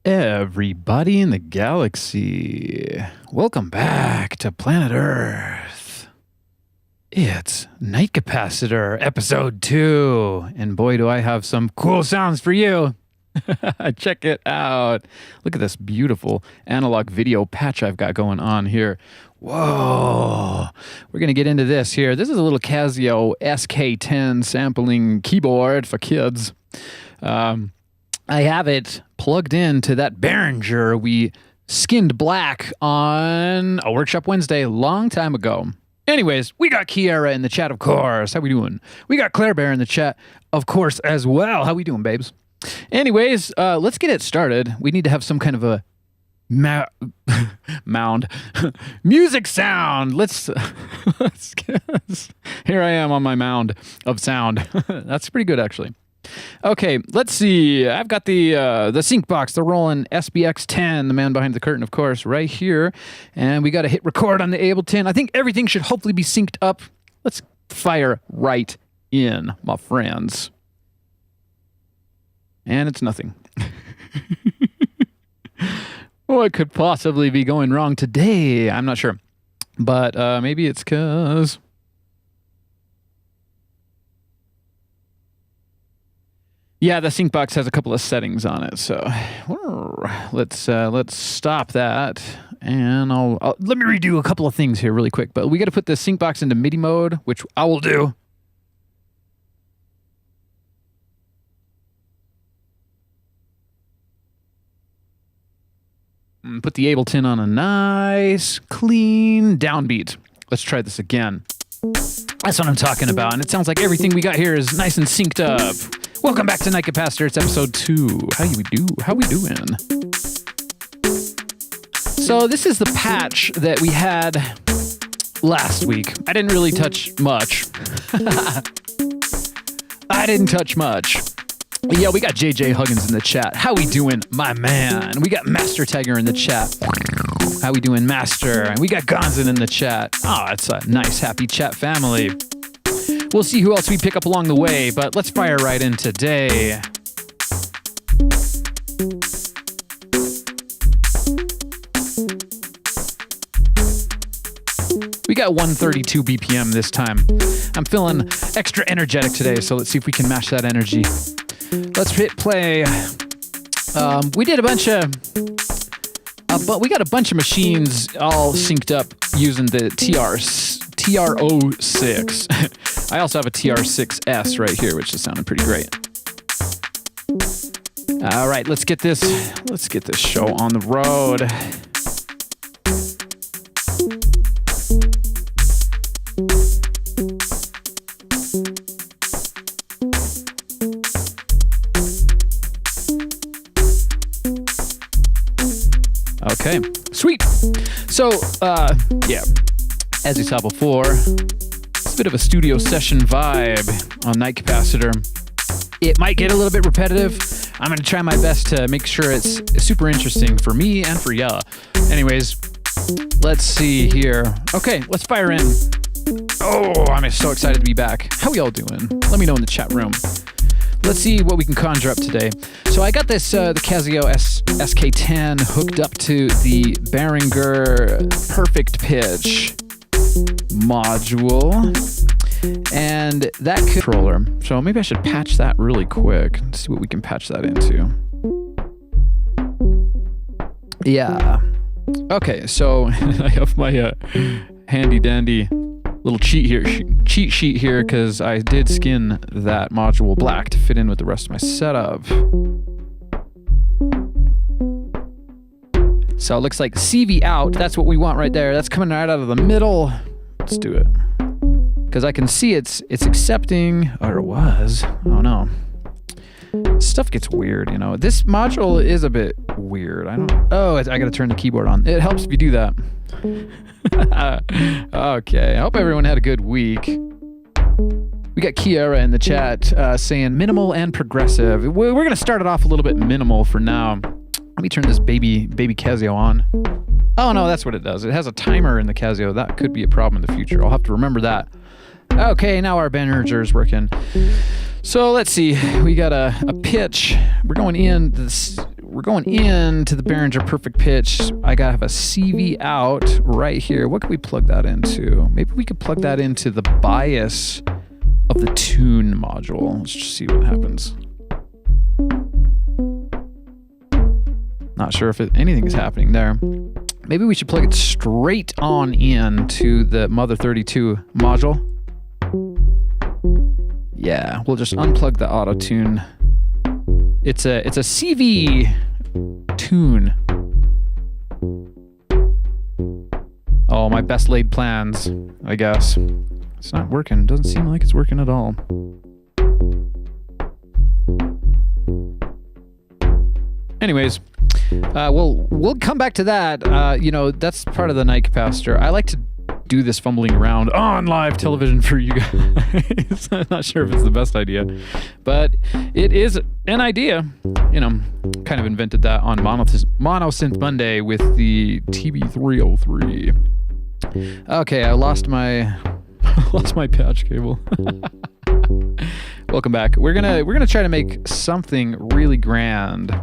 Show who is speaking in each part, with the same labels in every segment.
Speaker 1: Everybody in the galaxy, welcome back to planet Earth. It's Night Capacitor, episode 2, and boy do I have some cool sounds for you. Check it out. Look at this beautiful analog video patch I've got going on here. Whoa, we're going to get into this here. This is a little Casio SK10 sampling keyboard for kids. I have it plugged into that Behringer we skinned black on a Workshop Wednesday a long time ago. Anyways, we got Kiara in the chat, of course. How we doing? We got Claire Bear in the chat, of course, as well. How we doing, babes? Anyways, let's get it started. We need to have some kind of a mound music sound. Let's here I am on my mound of sound. That's pretty good, actually. Okay, let's see. I've got the sync box, the Roland SBX10, the man behind the curtain, of course, right here. And we got to hit record on the Ableton. I think everything should hopefully be synced up. Let's fire right in, my friends. And it's nothing. What could possibly be going wrong today? I'm not sure. But maybe it's because... yeah, the sync box has a couple of settings on it, so let's stop that, and I'll let me redo a couple of things here really quick. But we got to put the sync box into MIDI mode, which I will do. And put the Ableton on a nice, clean downbeat. Let's try this again. That's what I'm talking about, and it sounds like everything we got here is nice and synced up. Welcome back to Night Capacitor. It's episode 2. How we doing? So this is the patch that we had last week. I didn't really touch much. I didn't touch much. Yeah, we got JJ Huggins in the chat. How we doing, my man? We got Master Tiger in the chat. How we doing, Master? And we got Gonzin in the chat. Oh, it's a nice, happy chat family. We'll see who else we pick up along the way, but let's fire right in today. We got 132 BPM this time. I'm feeling extra energetic today, so let's see if we can match that energy. Let's hit play. We did a bunch of... but we got a bunch of machines all synced up using the TR06. I also have a TR6S right here, which is sounding pretty great. All right, let's get this show on the road. Okay, sweet. So, yeah, as you saw before, it's a bit of a studio session vibe on Night Capacitor. It might get a little bit repetitive. I'm going to try my best to make sure it's super interesting for me and for ya. Anyways, let's see here. Okay, let's fire in. Oh, I'm so excited to be back. How we all doing? Let me know in the chat room. Let's see what we can conjure up today. So I got this, the Casio SK10 hooked up to the Behringer Perfect Pitch module. And that controller. So maybe I should patch that really quick. Let's see what we can patch that into. Yeah. Okay, so I have my handy dandy little cheat sheet here because I did skin that module black to fit in with the rest of my setup. So it looks like CV out. That's what we want right there. That's coming right out of the middle. Let's do it. Because I can see it's accepting, or it was. Oh no. Stuff gets weird, you know. This module is a bit weird. I gotta turn the keyboard on. It helps if you do that. Okay, I hope everyone had a good week. We got Kiara in the chat saying minimal and progressive. We're going to start it off a little bit minimal for now. Let me turn this baby Casio on. Oh no, that's what it does. It has a timer in the Casio. That could be a problem in the future. I'll have to remember that. Okay, now our Behringer is working. So let's see. We got a pitch. We're going in this we're going into the Behringer perfect pitch. I gotta have a CV out right here. What can we plug that into? Maybe we could plug that into the bias of the tune module. Let's just see what happens. Not sure if anything is happening there. Maybe we should plug it straight on in to the Mother 32 module. Yeah, we'll just unplug the auto tune. It's a CV tune. Oh, my best laid plans, I guess. It's not working. Doesn't seem like it's working at all. Anyways, we'll come back to that. You know, that's part of the night capacitor. I like to do this fumbling around on live television for you guys. I'm not sure if it's the best idea, but it is an idea. You know, kind of invented that on Monosynth Monday with the TB303. Okay, I lost my patch cable. Welcome back. We're gonna try to make something really grand.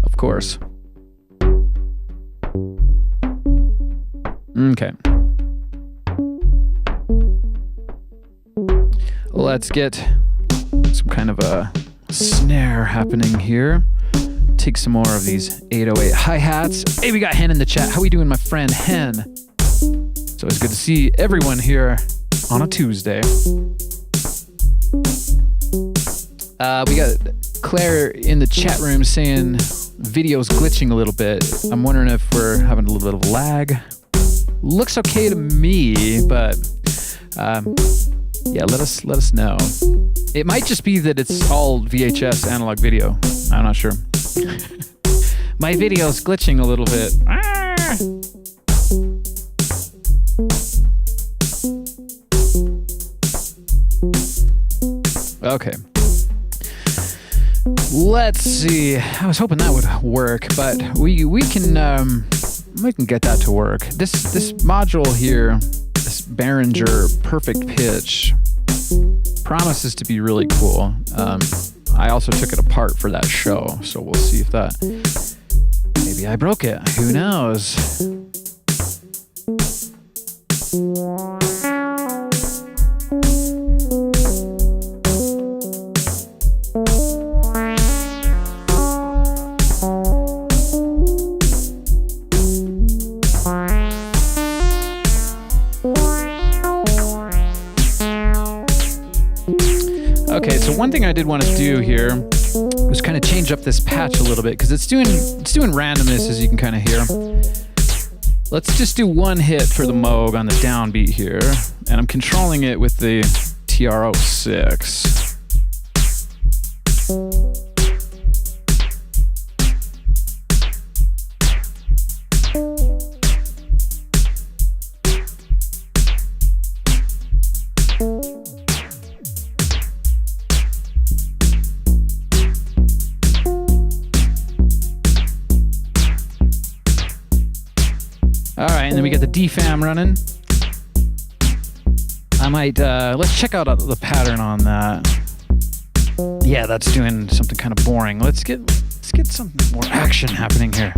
Speaker 1: Of course. Okay. Let's get some kind of a snare happening here. Take some more of these 808 hi-hats. Hey, we got Hen in the chat. How we doing, my friend Hen? So it's good to see everyone here on a Tuesday. We got Claire in the chat room saying video's glitching a little bit. I'm wondering if we're having a little bit of lag. Looks okay to me, but yeah, let us know. It might just be that it's all VHS analog video. I'm not sure. My video's glitching a little bit. Okay. Let's see. I was hoping that would work, but we can get that to work. This module here, this Behringer perfect pitch, promises to be really cool. I also took it apart for that show, so we'll see if that. Maybe I broke it. Who knows? Okay, so one thing I did want to do here was kind of change up this patch a little bit because it's doing randomness, as you can kind of hear. Let's just do one hit for the Moog on the downbeat here, and I'm controlling it with the TR-06. And then we get the DFAM running. I might, let's check out the pattern on that. Yeah, that's doing something kind of boring. Let's get something more action happening here.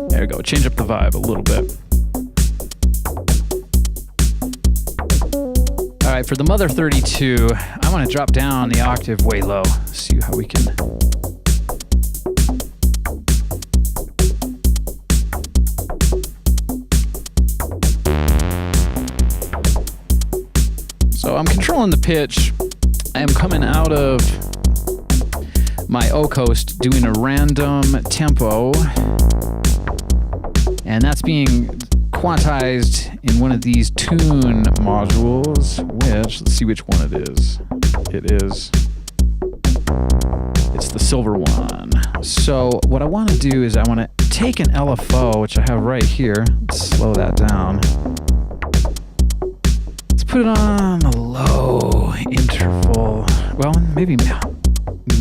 Speaker 1: There we go, change up the vibe a little bit. All right, for the Mother 32, I want to drop down the octave way low. See how we can. So I'm controlling the pitch. I am coming out of my O-Coast doing a random tempo, and that's being quantized in one of these tune modules, which, let's see which one it is. It's the silver one. So what I want to do is I want to take an LFO, which I have right here. Let's slow that down. Put it on a low interval. Well, maybe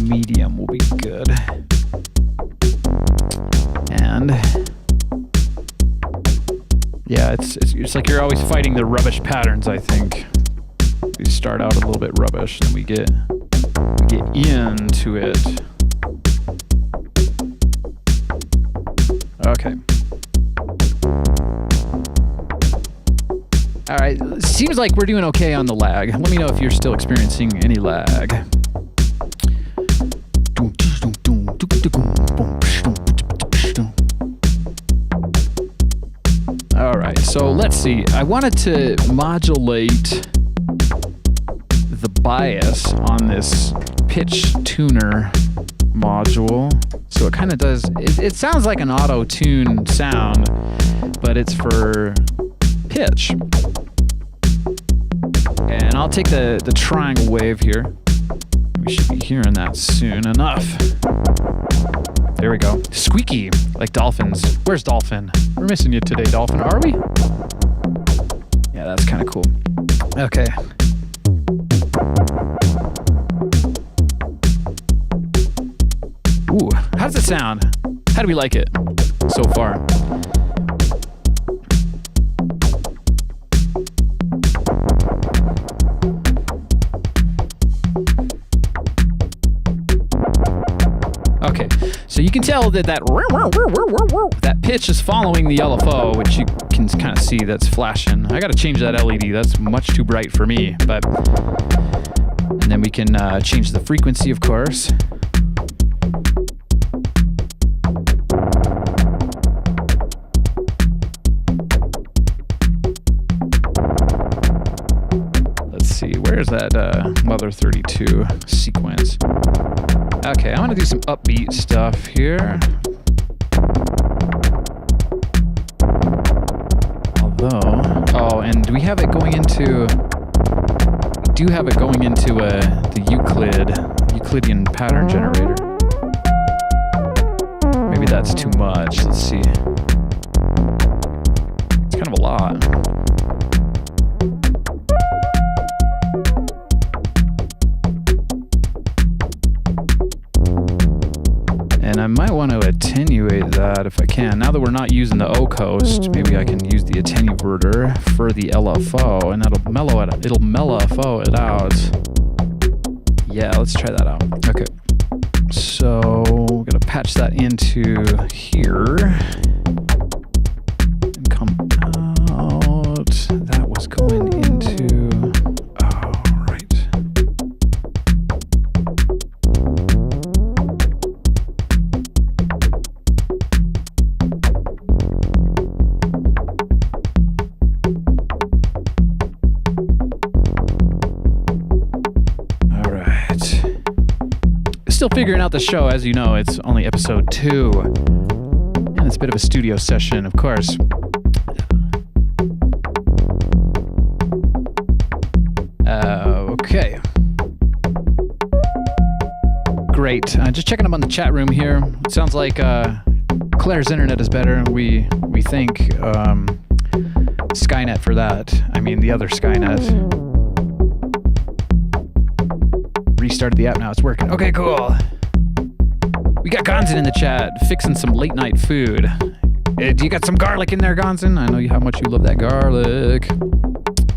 Speaker 1: medium will be good. And yeah, it's like you're always fighting the rubbish patterns, I think. start out a little bit rubbish, and we get into it. Okay. All right, seems like we're doing okay on the lag. Let me know if you're still experiencing any lag. All right, so let's see. I wanted to modulate the bias on this pitch tuner module. So it kind of does, it sounds like an auto-tune sound, but it's for pitch. And I'll take the triangle wave here. We should be hearing that soon enough. There we go. Squeaky, like dolphins. Where's Dolphin? We're missing you today, Dolphin. Are we? Yeah, that's kind of cool. Okay. Ooh, how does it sound? How do we like it so far? Okay, so you can tell that pitch is following the LFO, which you can kind of see that's flashing. I got to change that LED. That's much too bright for me. But and then we can change the frequency, of course. Let's see, where's that Mother 32 sequence? Okay, I want to do some upbeat stuff here. Although, oh, and do we have it going into? We do have it going into the Euclidean pattern generator. Maybe that's too much. Let's see. It's kind of a lot. And I might want to attenuate that if I can. Now that we're not using the O-coast, maybe I can use the attenuverter for the LFO, and that'll mellow it. It'll mellifo it out. Yeah, let's try that out. Okay. So we're gonna patch that into here and come out. That was going into. Oh, right. Still figuring out the show. As you know, it's only episode 2, and it's a bit of a studio session, of course. Okay. Great. Just checking up on the chat room here. It sounds like Claire's internet is better. We think Skynet for that. I mean, the other Skynet. Restarted the app, now it's working. Okay, cool. We got Gonzin in the chat, fixing some late night food. Do you got some garlic in there, Gonzin? I know how much you love that garlic.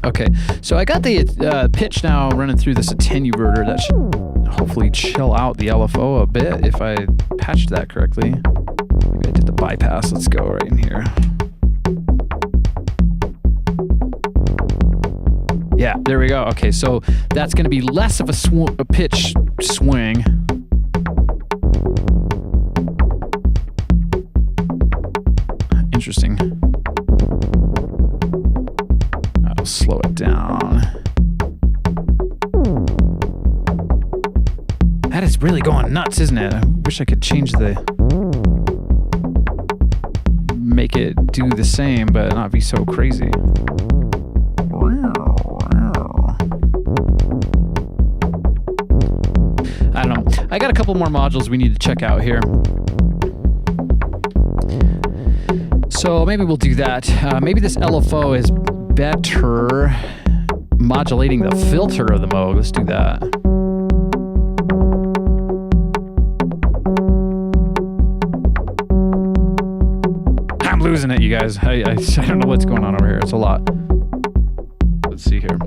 Speaker 1: Okay, so I got the pitch now running through this attenuverter. That should hopefully chill out the LFO a bit if I patched that correctly. Maybe I did the bypass. Let's go right in here. Yeah, there we go. Okay, so that's going to be less of a pitch swing. Interesting. I'll slow it down. That is really going nuts, isn't it? I wish I could change make it do the same, but not be so crazy. I don't know. I got a couple more modules we need to check out here. So maybe we'll do that. Maybe this LFO is better modulating the filter of the Moog. Let's do that. I'm losing it, you guys. I don't know what's going on over here. It's a lot. Let's see here.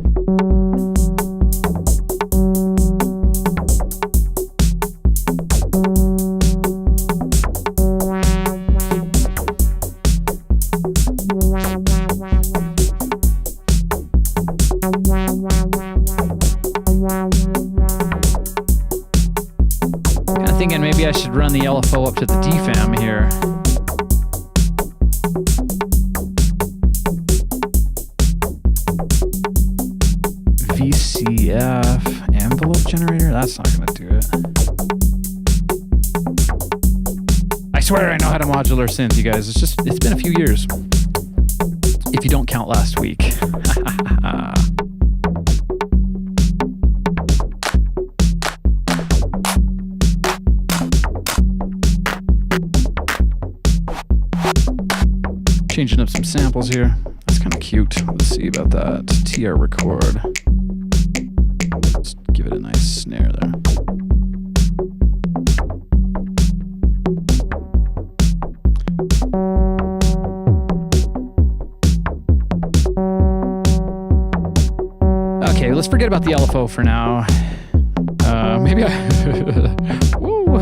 Speaker 1: LFO up to the DFAM here. VCF envelope generator? That's not going to do it. I swear I know how to modular synth, you guys. It's been a few years. If you don't count last week. Changing up some samples here. That's kind of cute. Let's see about that. TR record. Let's give it a nice snare there. Okay, let's forget about the LFO for now. Maybe Woo!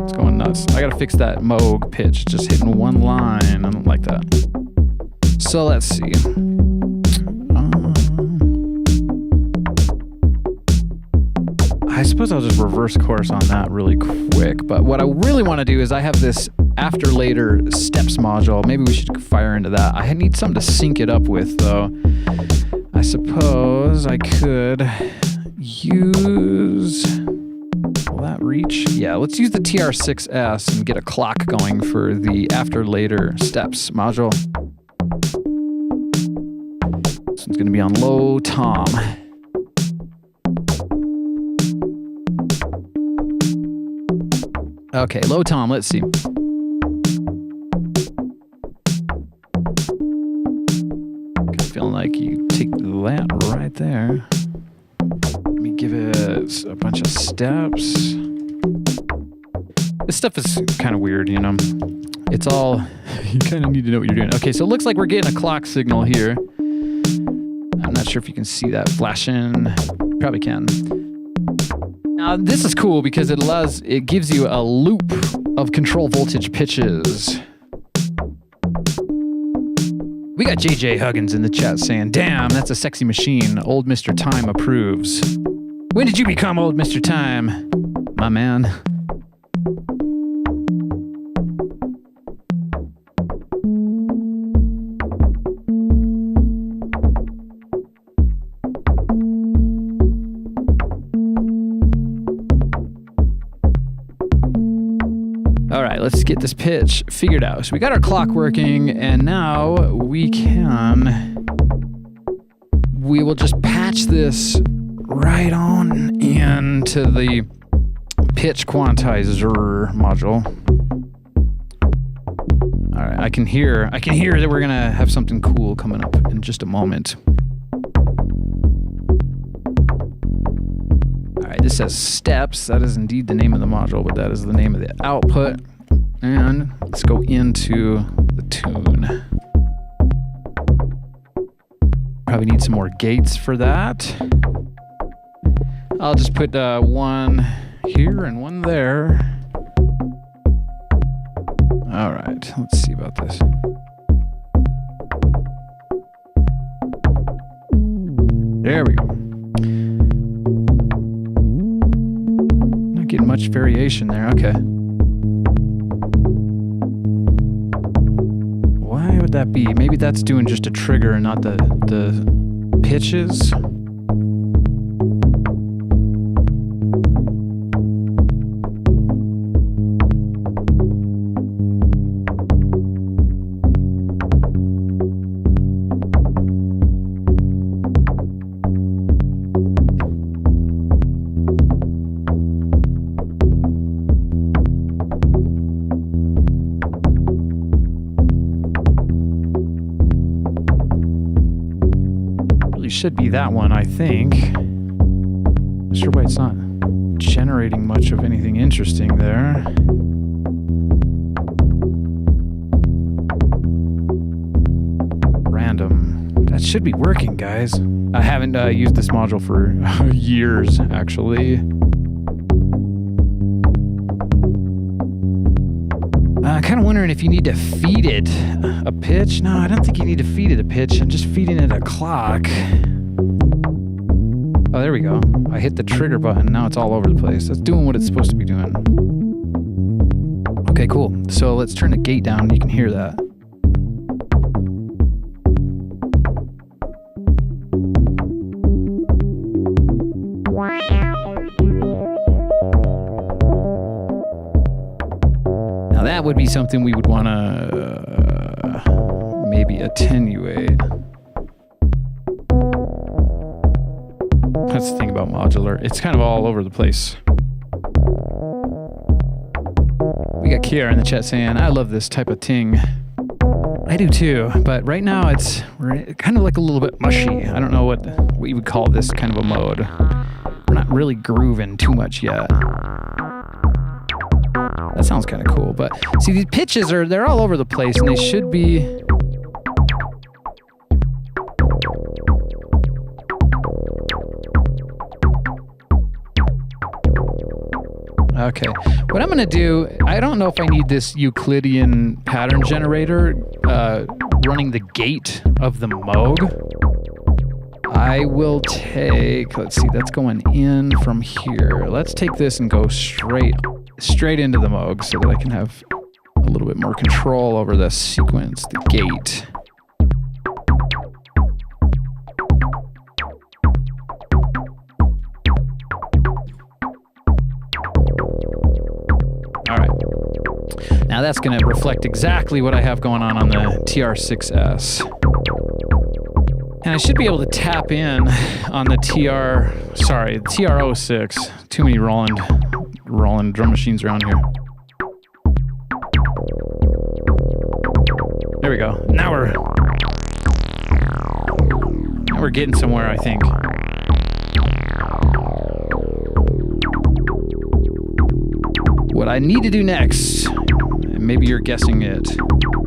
Speaker 1: It's going nuts. I gotta fix that Moog pitch. Just hitting one line. I don't like that. So let's see. I suppose I'll just reverse course on that really quick. But what I really want to do is I have this after later steps module. Maybe we should fire into that. I need something to sync it up with though. I suppose I could use... Will that reach? Yeah, let's use the TR6S and get a clock going for the after later steps module. This one's going to be on low tom. Okay, low tom, let's see. Feeling like you take that right there. Let me give it a bunch of steps. This stuff is kind of weird, you know. It's all, you kind of need to know what you're doing. Okay, so it looks like we're getting a clock signal here. I'm not sure if you can see that flashing. Probably can. Now, this is cool because it gives you a loop of control voltage pitches. We got JJ Huggins in the chat saying, damn, that's a sexy machine. Old Mr. Time approves. When did you become old Mr. Time? My man. All right, let's get this pitch figured out. So we got our clock working, and now we will just patch this right on into the pitch quantizer module. All right, I can hear that we're gonna have something cool coming up in just a moment. All right, this says steps. That is indeed the name of the module, but that is the name of the output. And let's go into the tune. Probably need some more gates for that. I'll just put one here and one there. All right, let's see about this. There we go. Not getting much variation there, okay. Why would that be? Maybe that's doing just a trigger and not the pitches. Should be that one, I think. Not sure why it's not generating much of anything interesting there. Random. That should be working, guys. I haven't used this module for years, actually. I'm kind of wondering if you need to feed it a pitch. No, I don't think you need to feed it a pitch. I'm just feeding it a clock. Oh, there we go. I hit the trigger button. Now it's all over the place. That's doing what it's supposed to be doing. Okay, cool. So let's turn the gate down. You can hear that. Now that would be something we would want to maybe attenuate. That's the thing about modular. It's kind of all over the place. We got Kiara in the chat saying, I love this type of ting. I do too, but right now we're kind of like a little bit mushy. I don't know what you would call this kind of a mode. We're not really grooving too much yet. That sounds kind of cool, but see, these pitches they're all over the place, and they should be. Okay, what I'm gonna do, I don't know if I need this Euclidean pattern generator running the gate of the Moog. I will take, let's see, that's going in from here. Let's take this and go straight into the Moog so that I can have a little bit more control over the sequence, the gate. All right. Now that's going to reflect exactly what I have going on the TR6S. And I should be able to tap in on the TR06. Too many Roland drum machines around here. There we go. Now we're getting somewhere, I think. What I need to do next, and maybe you're guessing it,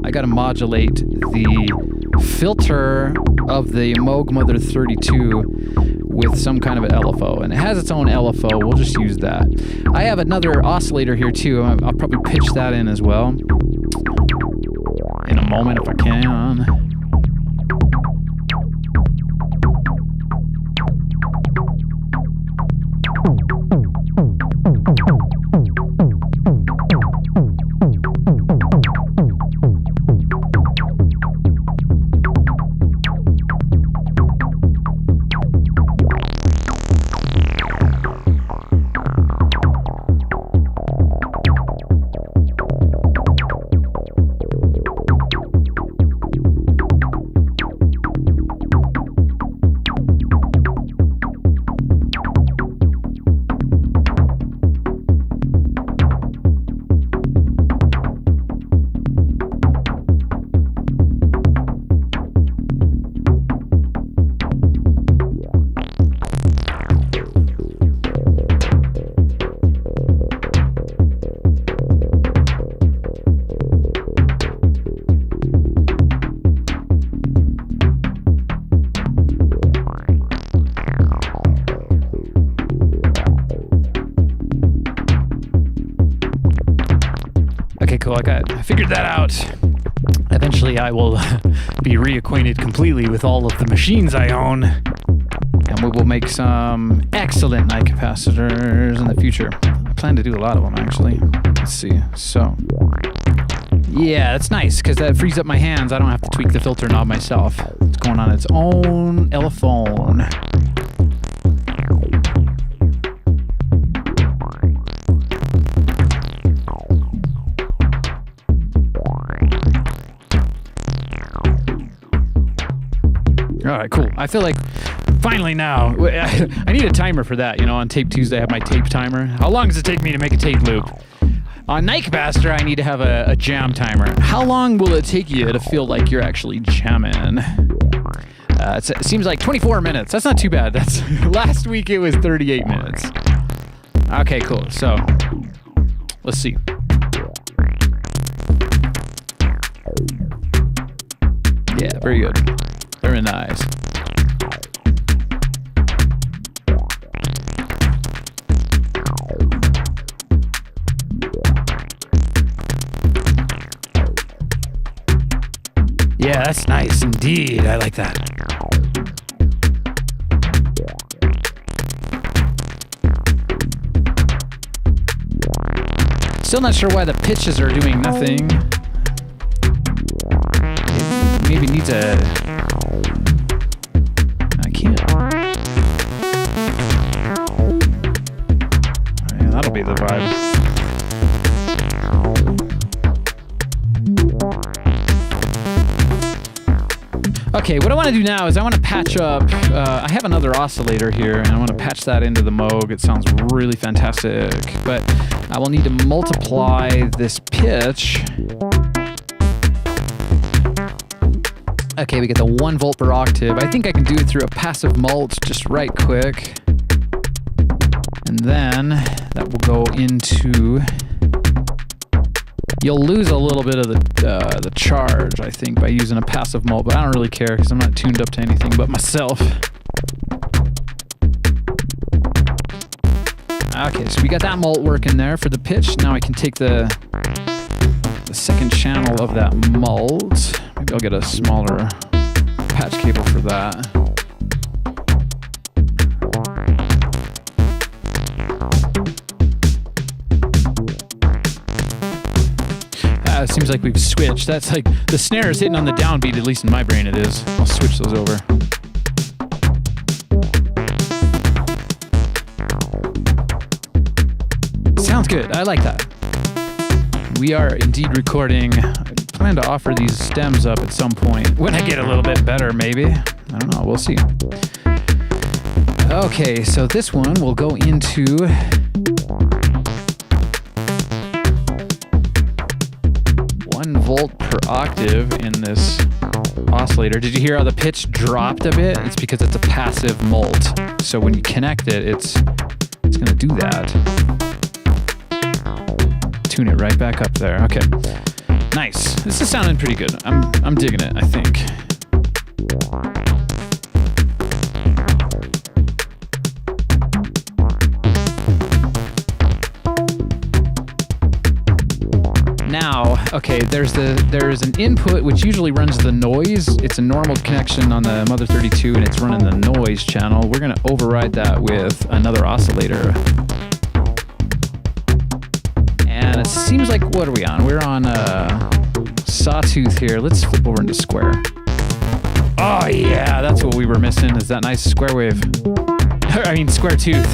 Speaker 1: I got to modulate the filter of the Moog Mother 32 with some kind of an LFO, and it has its own LFO. We'll just use that. I have another oscillator here too. I'll probably pitch that in as well in a moment if I can. I figured that out. Eventually I will be reacquainted completely with all of the machines I own, and we will make some excellent night capacitors in the future. I plan to do a lot of them, actually. Let's see. So, yeah, that's nice, because that frees up my hands. I don't have to tweak the filter knob myself. It's going on its own elephone. All right, cool. I feel like finally now, I need a timer for that. You know, on Tape Tuesday, I have my tape timer. How long does it take me to make a tape loop? On Night Capacitor, I need to have a jam timer. How long will it take you to feel like you're actually jamming? It seems like 24 minutes. That's not too bad. That's last week it was 38 minutes. Okay, cool. So, let's see. Yeah, very good. Very nice. Yeah, that's nice indeed. I like that. Still not sure why the pitches are doing nothing. It maybe needs a... I can't. Yeah, that'll be the vibe. Okay, what I want to do now is I want to patch up, I have another oscillator here, and I want to patch that into the Moog. It sounds really fantastic, but I will need to multiply this pitch. Okay, we get the 1 volt per octave. I think I can do it through a passive mult just right quick. And then that will go into... You'll lose a little bit of the charge, I think, by using a passive mult, but I don't really care because I'm not tuned up to anything but myself. Okay, so we got that mult working there for the pitch. Now I can take the second channel of that mult. Maybe I'll get a smaller patch cable for that. It seems like we've switched. That's like the snare is hitting on the downbeat, at least in my brain it is. I'll switch those over. Sounds good. I like that. We are indeed recording. I plan to offer these stems up at some point. When I get a little bit better, maybe. I don't know. We'll see. Okay, so this one will go into... 1 volt per octave in this oscillator. Did you hear how the pitch dropped a bit? It's because it's a passive mult. So when you connect it, it's going to do that. Tune it right back up there. Okay. Nice. This is sounding pretty good. I'm digging it, I think. Now, okay, there is an input which usually runs the noise. It's a normal connection on the Mother 32 and it's running the noise channel. We're going to override that with another oscillator. And it seems like, what are we on? We're on Sawtooth here. Let's flip over into Square. Oh yeah, that's what we were missing, is that nice square wave. I mean, square tooth.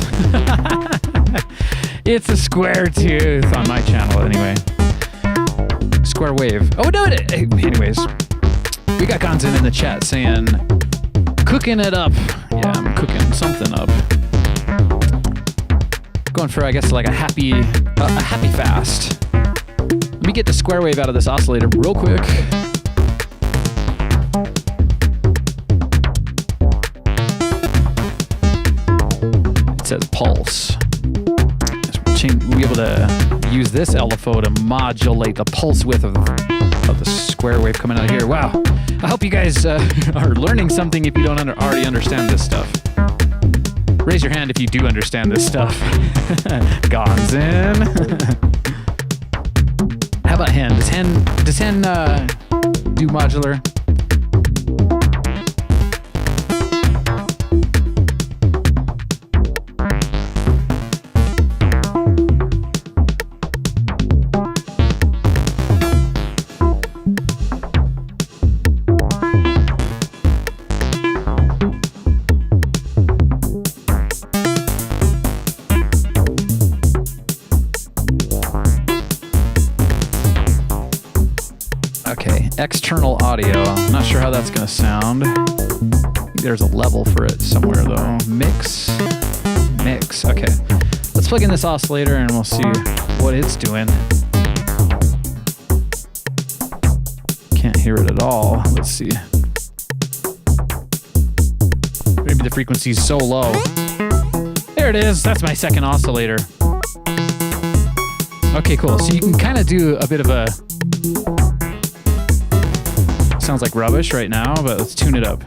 Speaker 1: It's a square tooth on my channel anyway. Square wave. Oh no, anyways. We got Gonzin in the chat saying, cooking it up. Yeah, I'm cooking something up. Going for, I guess, like a happy fast. Let me get the square wave out of this oscillator real quick. It says pulse. We'll be able to use this LFO to modulate the pulse width of the square wave coming out of here. Wow. I hope you guys are learning something if you don't already understand this stuff. Raise your hand if you do understand this stuff. Gonzin. How about Hen? Does Hen do modular? External audio. I'm not sure how that's going to sound. I think there's a level for it somewhere though. Mix. Okay. Let's plug in this oscillator and we'll see what it's doing. Can't hear it at all. Let's see. Maybe the frequency's so low. There it is. That's my second oscillator. Okay, cool. So you can kind of do a bit of a... Sounds like rubbish right now, but let's tune it up.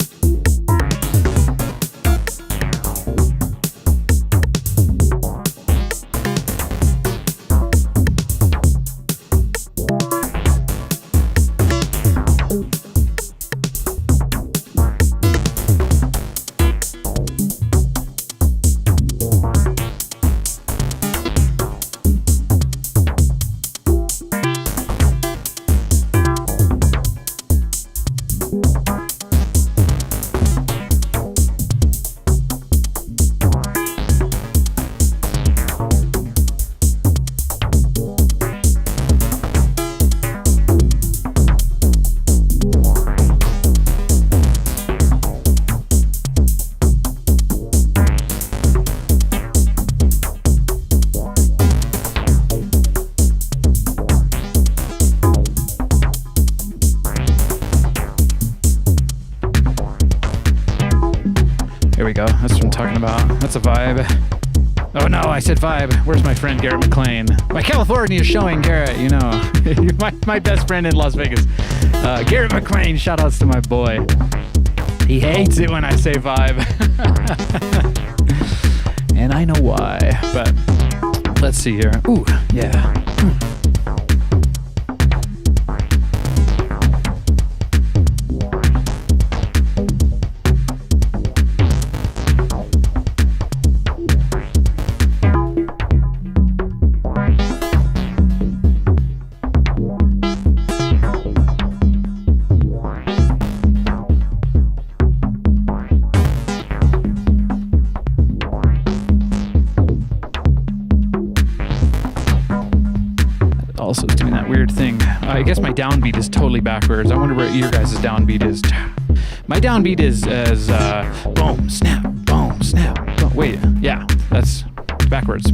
Speaker 1: There we go. That's what I'm talking about. That's a vibe. Oh no, I said vibe. Where's my friend Garrett McLean? My California showing, Garrett, you know. You're my best friend in Las Vegas. Garrett McLean, shout outs to my boy. He hates it when I say vibe. And I know why, but let's see here. Ooh, yeah. Also is doing that weird thing. I guess my downbeat is totally backwards. I wonder where your guys' downbeat is. My downbeat is as boom, snap, boom. Wait, yeah, that's backwards.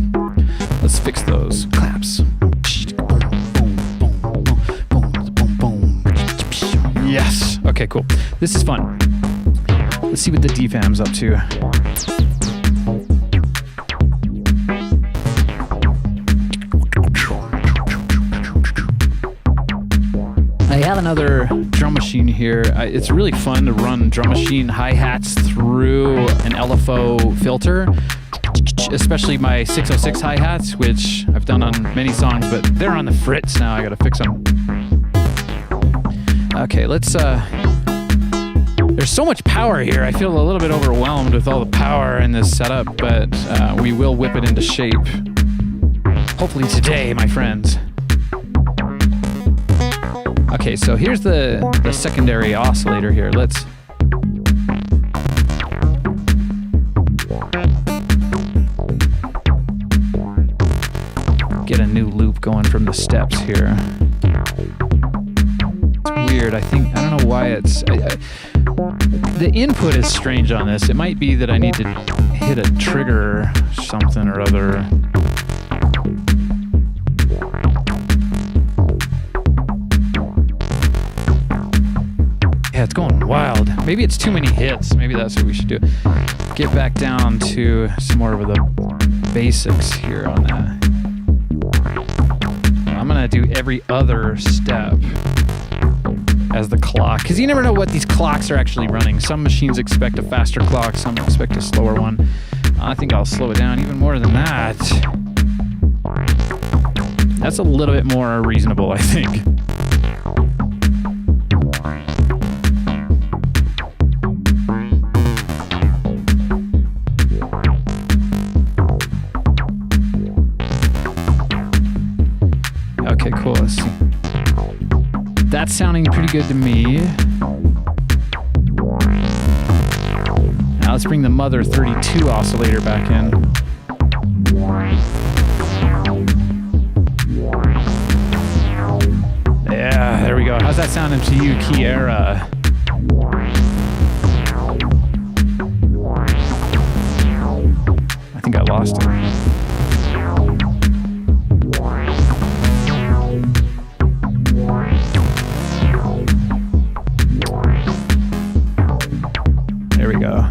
Speaker 1: Let's fix those claps. Yes. Okay, cool. This is fun. Let's see what the DFAM's up to. I have another drum machine here. It's really fun to run drum machine hi-hats through an LFO filter, especially my 606 hi-hats, which I've done on many songs, but they're on the fritz now. I gotta fix them. Okay, let's... There's so much power here. I feel a little bit overwhelmed with all the power in this setup, but we will whip it into shape. Hopefully today, my friends. Okay, so here's the secondary oscillator here. Let's... get a new loop going from the steps here. It's weird. I don't know why it's... the input is strange on this. It might be that I need to hit a trigger something or other. Yeah, it's going wild. Maybe it's too many hits. Maybe that's what we should do. Get back down to some more of the basics here on that. I'm gonna do every other step as the clock, because you never know what these clocks are actually running. Some machines expect a faster clock, some expect a slower one. I think I'll slow it down even more than that. That's a little bit more reasonable, I think. Okay, cool. Let's see. That's sounding pretty good to me. Now let's bring the mother 32 oscillator back in. Yeah, there we go. How's that sounding to you, Kiera? I think I lost it. There we go.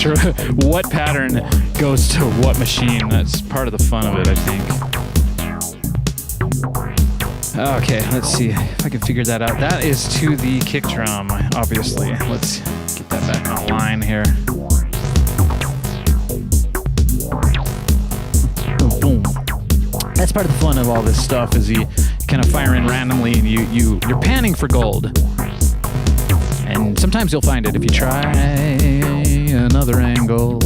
Speaker 1: sure what pattern goes to what machine. That's part of the fun of it, I think. Okay, let's see if I can figure that out. That is to the kick drum, obviously. Let's get that back online here. Boom. That's part of the fun of all this stuff, is you kind of fire in randomly and you're panning for gold. And sometimes you'll find it if you try another angle.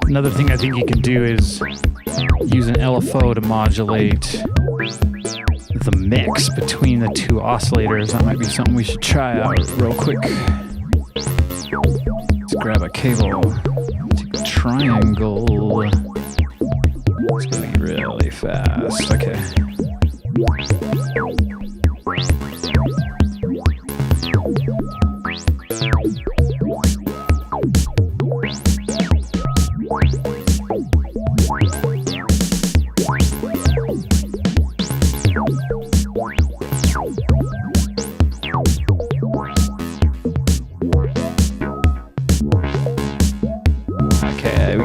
Speaker 1: Another thing I think you can do is use an LFO to modulate the mix between the two oscillators. That might be something we should try out real quick. Let's grab a cable, take a triangle. It's gonna be really fast. Okay.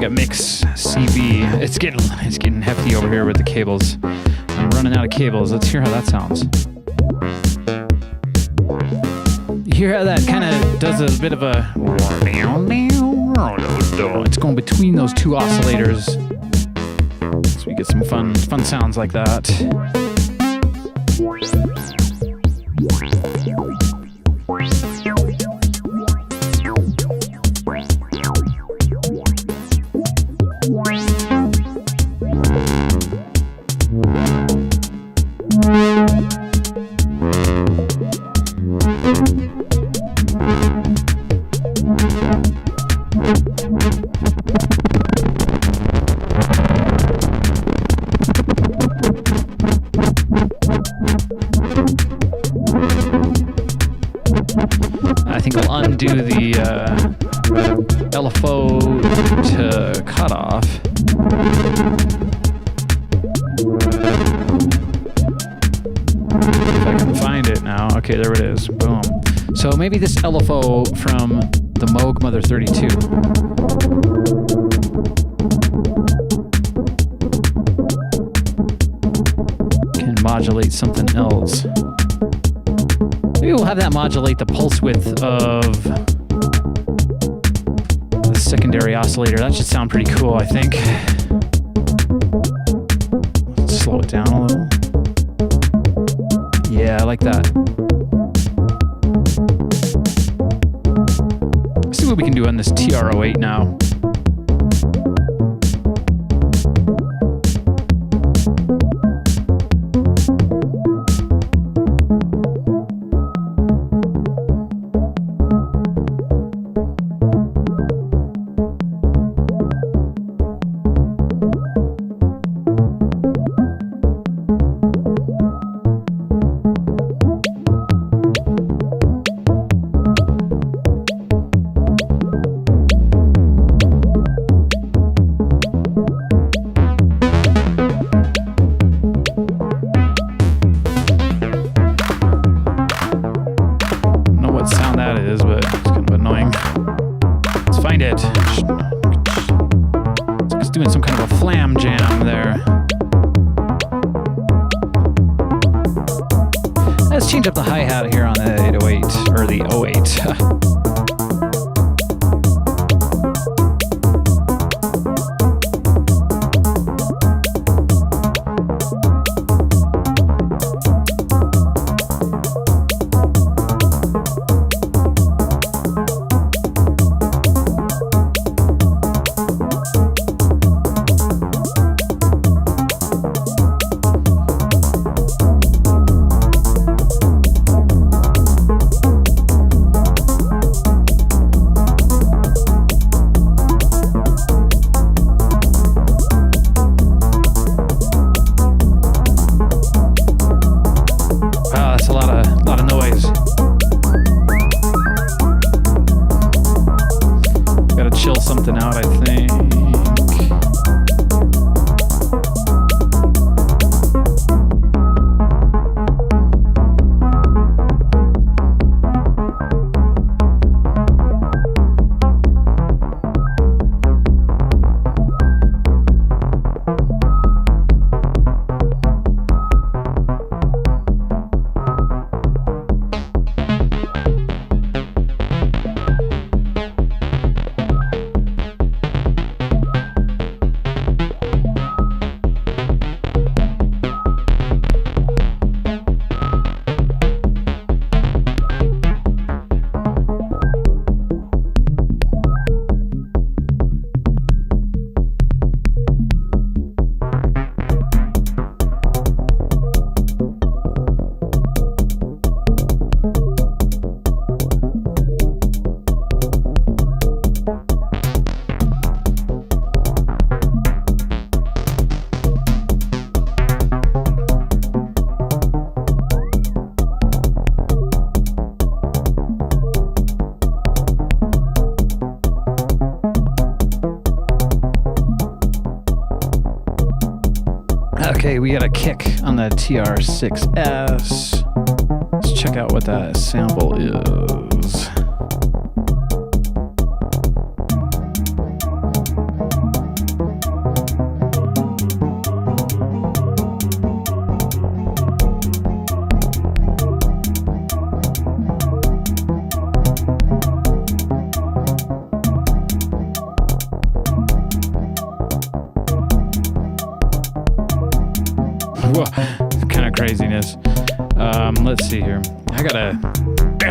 Speaker 1: Mix CB. It's getting hefty over here with the cables. I'm running out of cables. Let's hear how that sounds. You hear how that kind of does a bit of a... It's going between those two oscillators. So we get some fun sounds like that. I think I'll undo the LFO to cutoff. If I can find it now. Okay, there it is. Boom. So maybe this LFO from the Moog Mother 32. Can modulate something else. Maybe we'll have that modulate the pulse width of the secondary oscillator. That should sound pretty cool, I think. Let's slow it down a little. Yeah, I like that. Let's see what we can do on this TR-08 now. Doing some kind of a flam jam there. Let's change up the hi-hat here on the 808, or the 08. Okay, we got a kick on the TR-6S. Let's check out what that sample is. Whoa, kind of craziness. Let's see here. I gotta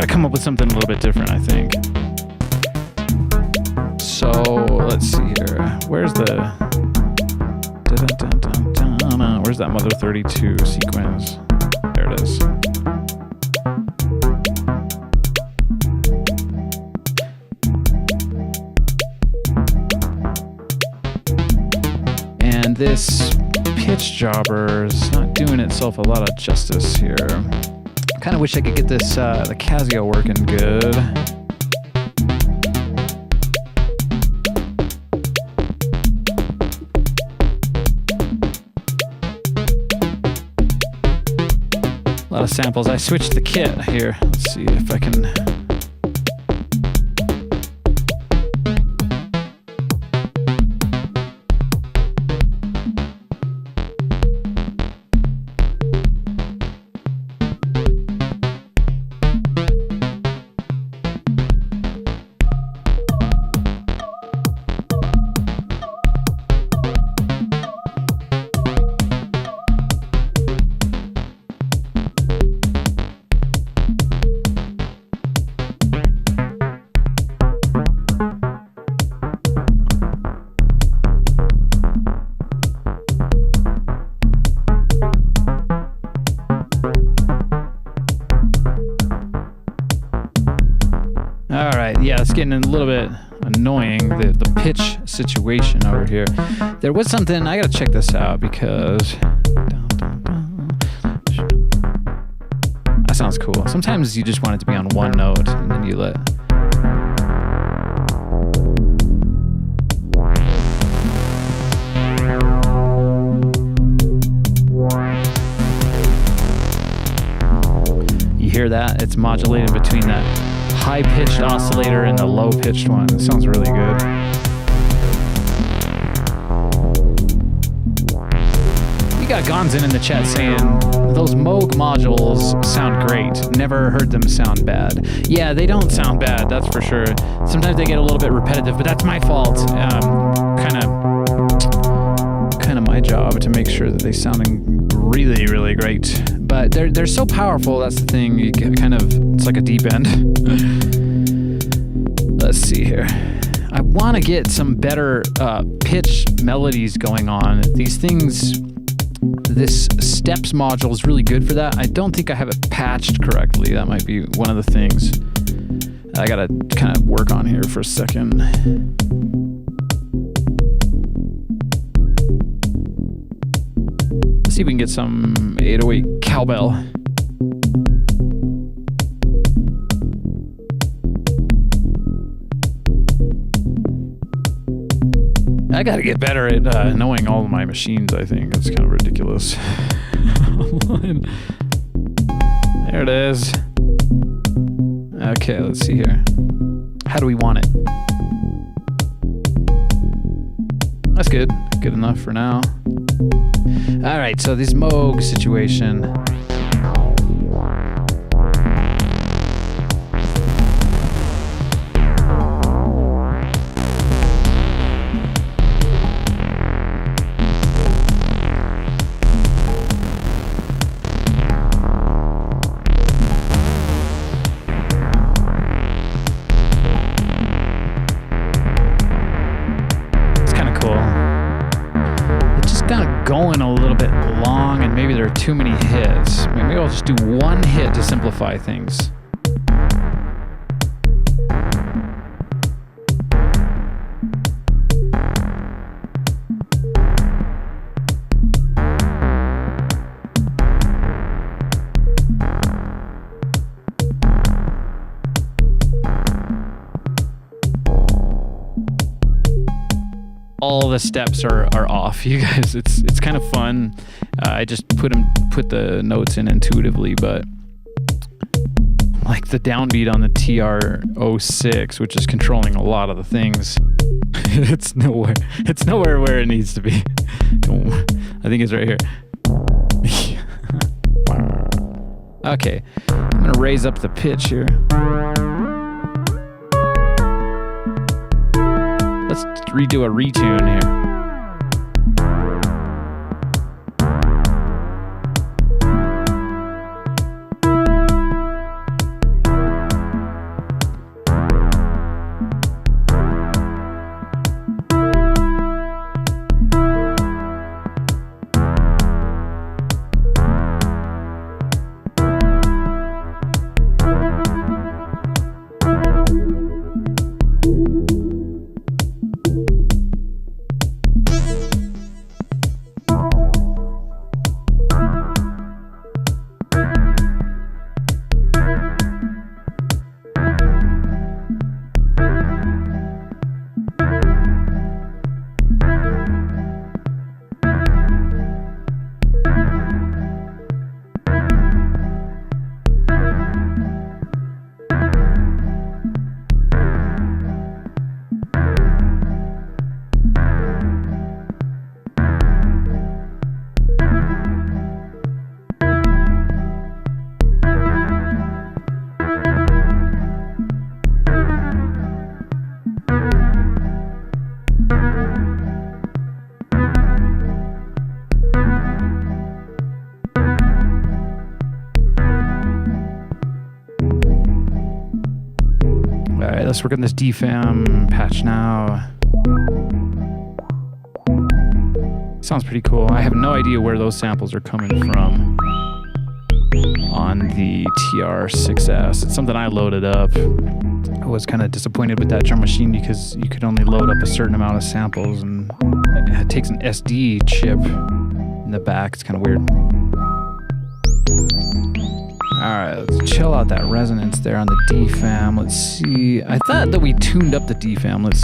Speaker 1: come up with something a little bit different, I think. So let's see here. Where's the Where's that Mother 32 sequence? There it is. And this pitch jobber is not doing itself a lot of justice here. I kind of wish I could get this the Casio working good. A lot of samples. I switched the kit here. Let's see if I can. Yeah, it's getting a little bit annoying, the pitch situation over here. There was something, I gotta check this out because that sounds cool. Sometimes you just want it to be on one note and then you let. You hear that? It's modulated between that high-pitched oscillator and the low-pitched one. It sounds really good. We got Gonzin in the chat saying, those Moog modules sound great. Never heard them sound bad. Yeah, they don't sound bad, that's for sure. Sometimes they get a little bit repetitive, but that's my fault. Kind of my job to make sure that they sound really, really great. But they're so powerful, that's the thing. You get it's like a deep end. Let's see here. I want to get some better pitch melodies going on. These things, this steps module is really good for that. I don't think I have it patched correctly. That might be one of the things I gotta kind of work on here for a second. See if we can get some 808 cowbell. I gotta get better at knowing all of my machines, I think. It's kind of ridiculous. There it is. Okay, let's see here. How do we want it? That's good. Good enough for now. All right, so this Moog situation. Going a little bit long and maybe there are too many hits. Maybe I'll just do one hit to simplify things. All the steps are off, you guys. It's kind of fun. I just put the notes in intuitively, but like the downbeat on the TR-06, which is controlling a lot of the things, it's nowhere where it needs to be. I think it's right here. Okay, I'm gonna raise up the pitch here. Let's redo a retune here. let's work on this DFAM patch now. Sounds pretty cool. I have no idea where those samples are coming from on the TR6S. It's something I loaded up. I was kind of disappointed with that drum machine because you could only load up a certain amount of samples, and it takes an SD chip in the back. It's kind of weird. Alright, let's chill out that resonance there on the DFAM. Let's see. I thought that we tuned up the DFAM. Let's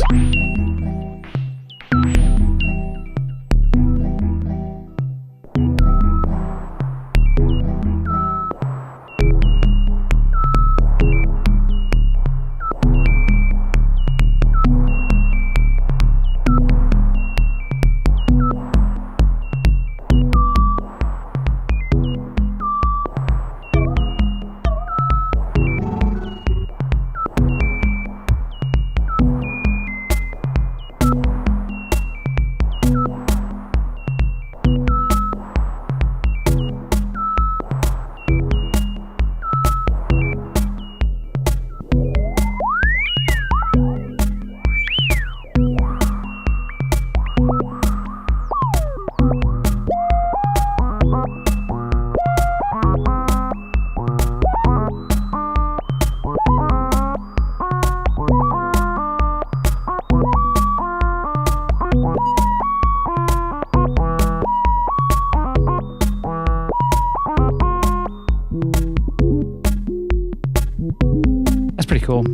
Speaker 1: cool.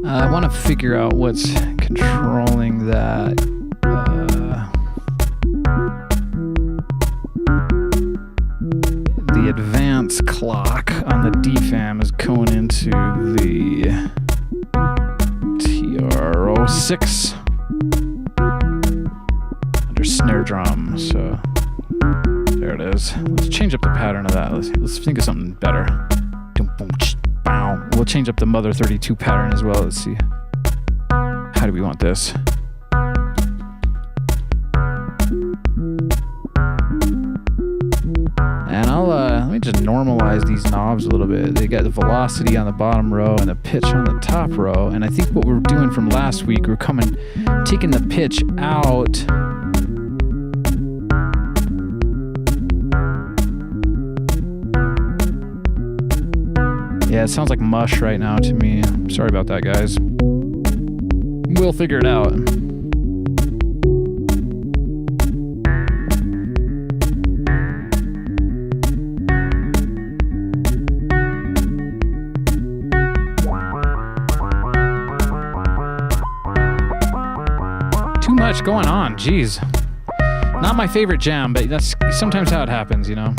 Speaker 1: I want to figure out what's controlling that. The advance clock on the DFAM is going into the TR06 under snare drum. So there it is. Let's change up the pattern of that. Let's think of something better. We'll change up the Mother 32 pattern as well. Let's see. How do we want this? And let me just normalize these knobs a little bit. They got the velocity on the bottom row and the pitch on the top row. And I think what we're doing from last week, we're taking the pitch out. Yeah, it sounds like mush right now to me. Sorry about that, guys. We'll figure it out. Too much going on, jeez. Not my favorite jam, but that's sometimes how it happens, you know?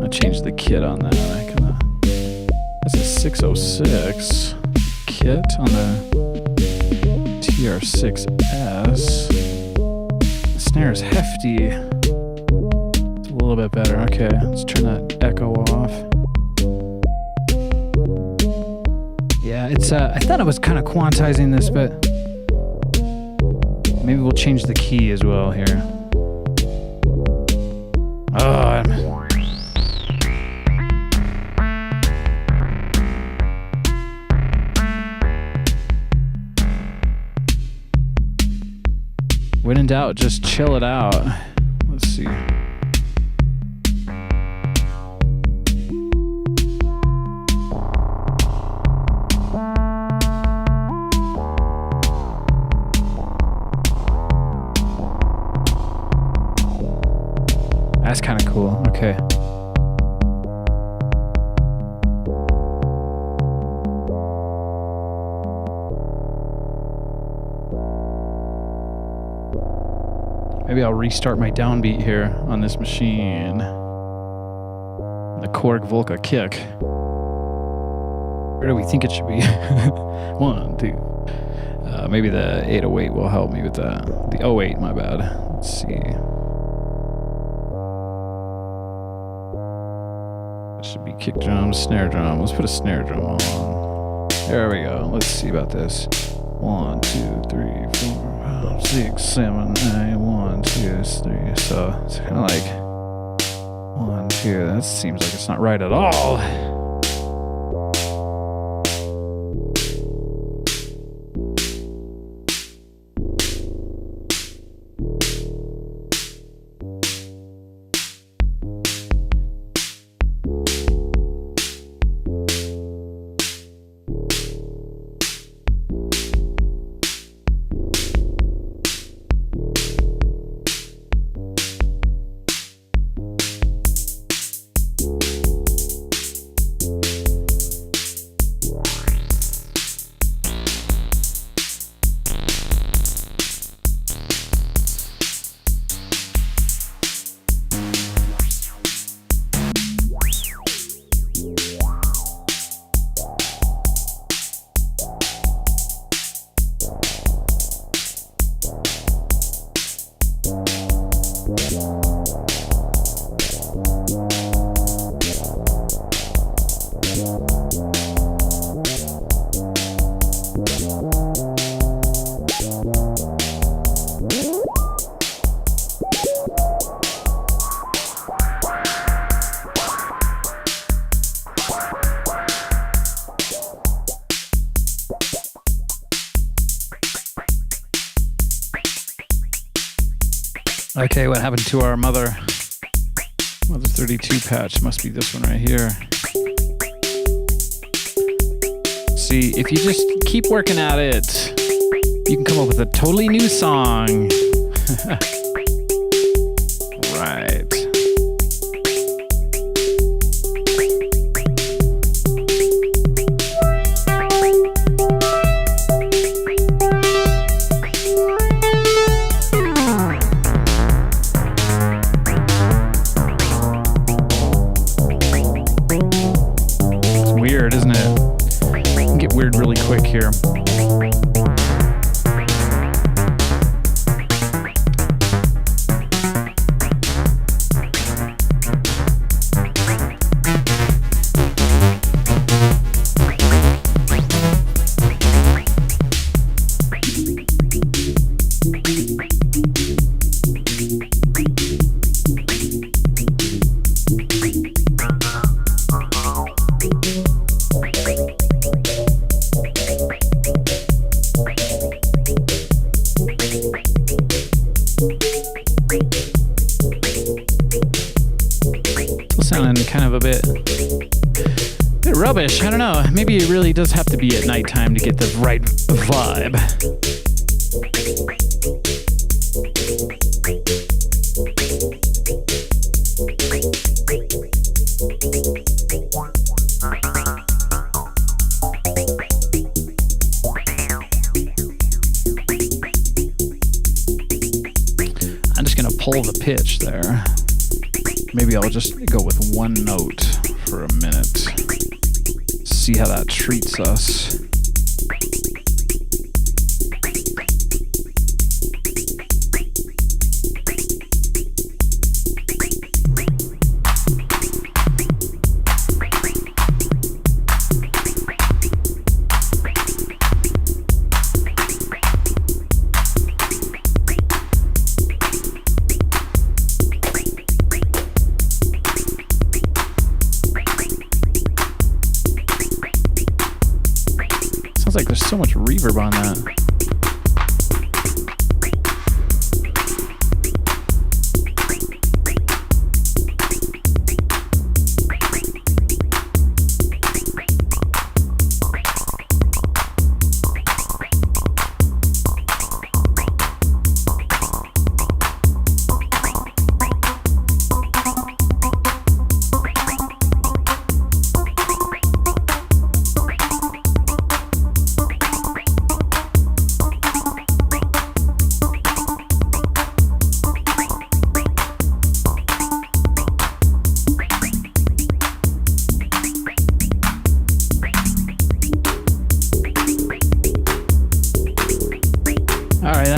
Speaker 1: Change the kit on that. That's a 606 kit on the TR6S. The snare is hefty. It's a little bit better. Okay, let's turn that echo off. Yeah, it's. I thought I was kind of quantizing this, but maybe we'll change the key as well here. Oh, when in doubt, just chill it out. Let's see. That's kind of cool. Okay. Maybe I'll restart my downbeat here on this machine. The Korg Volca kick. Where do we think it should be? 1, 2. Maybe the 808 will help me with that. The 08, my bad. Let's see. That should be kick drum, snare drum. Let's put a snare drum on. There we go. Let's see about this. 1, 2, 3, 4, 5, 6, 7, 8. 1, 2, 3. So it's kind of like 1, 2. That seems like it's not right at all. Okay, what happened to our Mother 32 patch? Must be this one right here. See, if you just keep working at it, you can come up with a totally new song. Right. Quick here. Rubbish. I don't know. Maybe it really does have to be at nighttime to get the right vibe. I'm just going to pull the pitch there. Maybe I'll just go with one note for a minute. See how that treats us. Like there's so much reverb on that.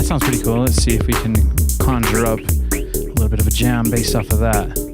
Speaker 1: Sounds pretty cool. Let's see if we can conjure up a little bit of a jam based off of that.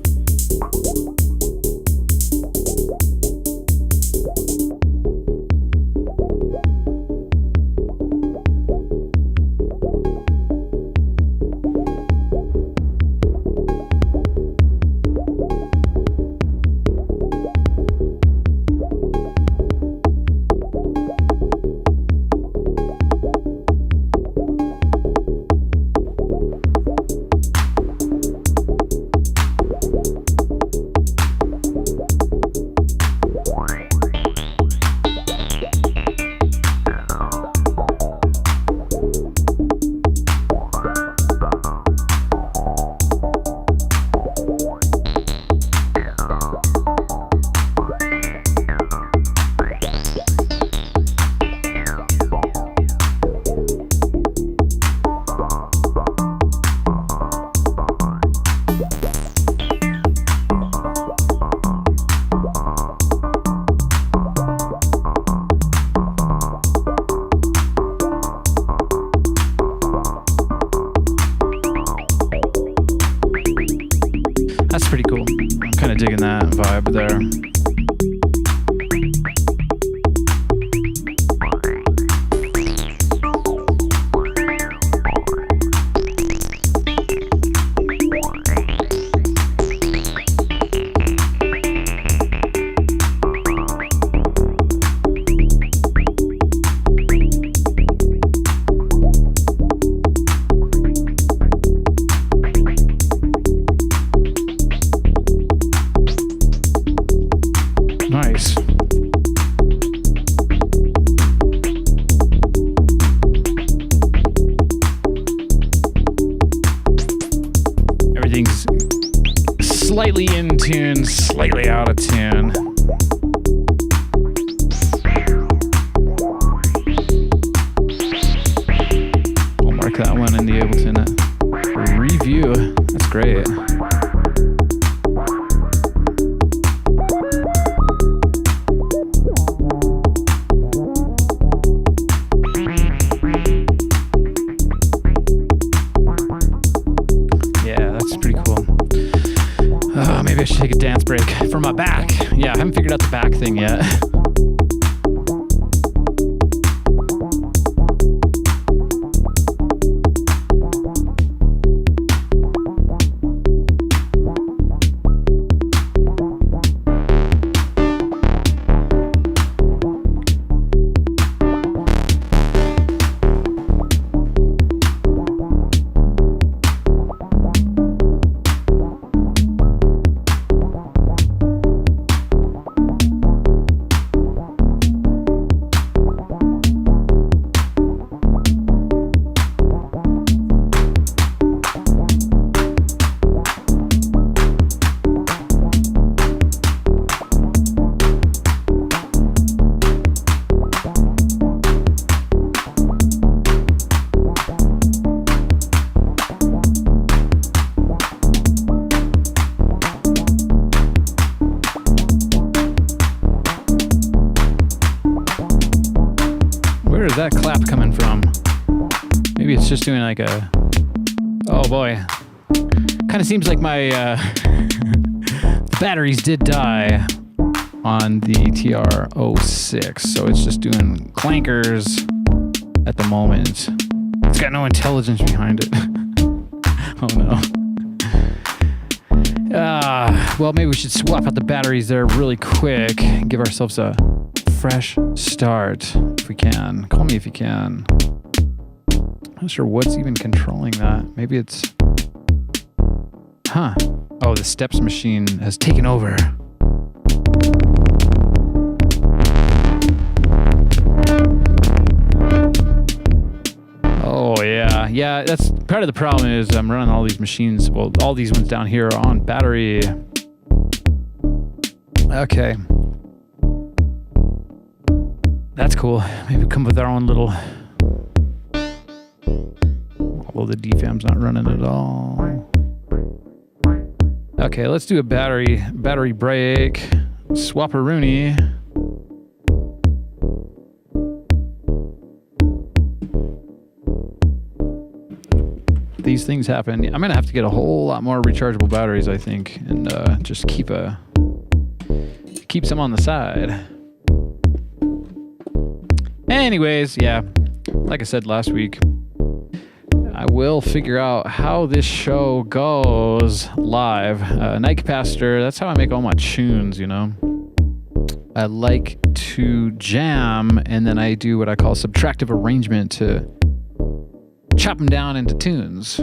Speaker 1: That's pretty cool. I'm kind of digging that vibe there. Nice. Everything's slightly in tune, slightly out of tune. I'll mark that one in the Ableton review. That's great. Maybe I should take a dance break for my back. Yeah, I haven't figured out the back thing yet. Where is that clap coming from? Maybe it's just doing like a... Oh boy. Kind of seems like my... the batteries did die on the TR-06, so it's just doing clankers at the moment. It's got no intelligence behind it. Oh no. Well, maybe we should swap out the batteries there really quick and give ourselves a fresh start if we can. Call me if you can. Not sure what's even controlling that. Maybe it's... Huh. Oh, the steps machine has taken over. Oh, yeah. Yeah, that's part of the problem is I'm running all these machines. Well, all these ones down here are on battery. Okay. That's cool. Maybe come with our own little... Although the DFAM's not running at all. Okay, let's do a battery break. Swap-a-rooney. these things happen. I'm gonna have to get a whole lot more rechargeable batteries, I think, and just keep some on the side. Anyways, yeah, like I said last week, I will figure out how this show goes live. Night capacitor, that's how I make all my tunes, you know. I like to jam, and then I do what I call subtractive arrangement to chop them down into tunes.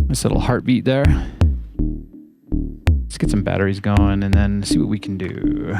Speaker 1: Nice little heartbeat there. Let's get some batteries going and then see what we can do.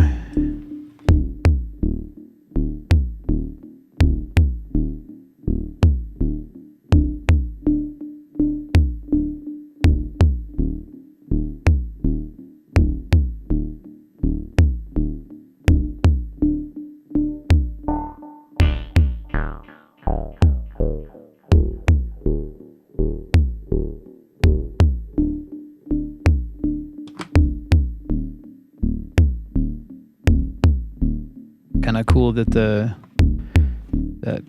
Speaker 1: Kind of cool that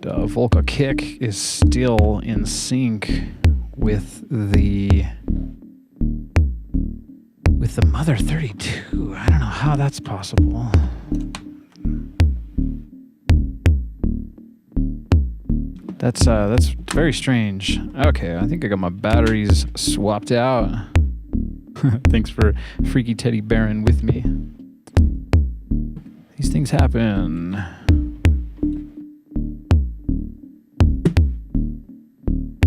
Speaker 1: Volca kick is still in sync with the Mother 32. I don't know how that's possible. That's very strange. Okay, I think I got my batteries swapped out. Thanks for Freaky Teddy bearing with me. These things happen. I'm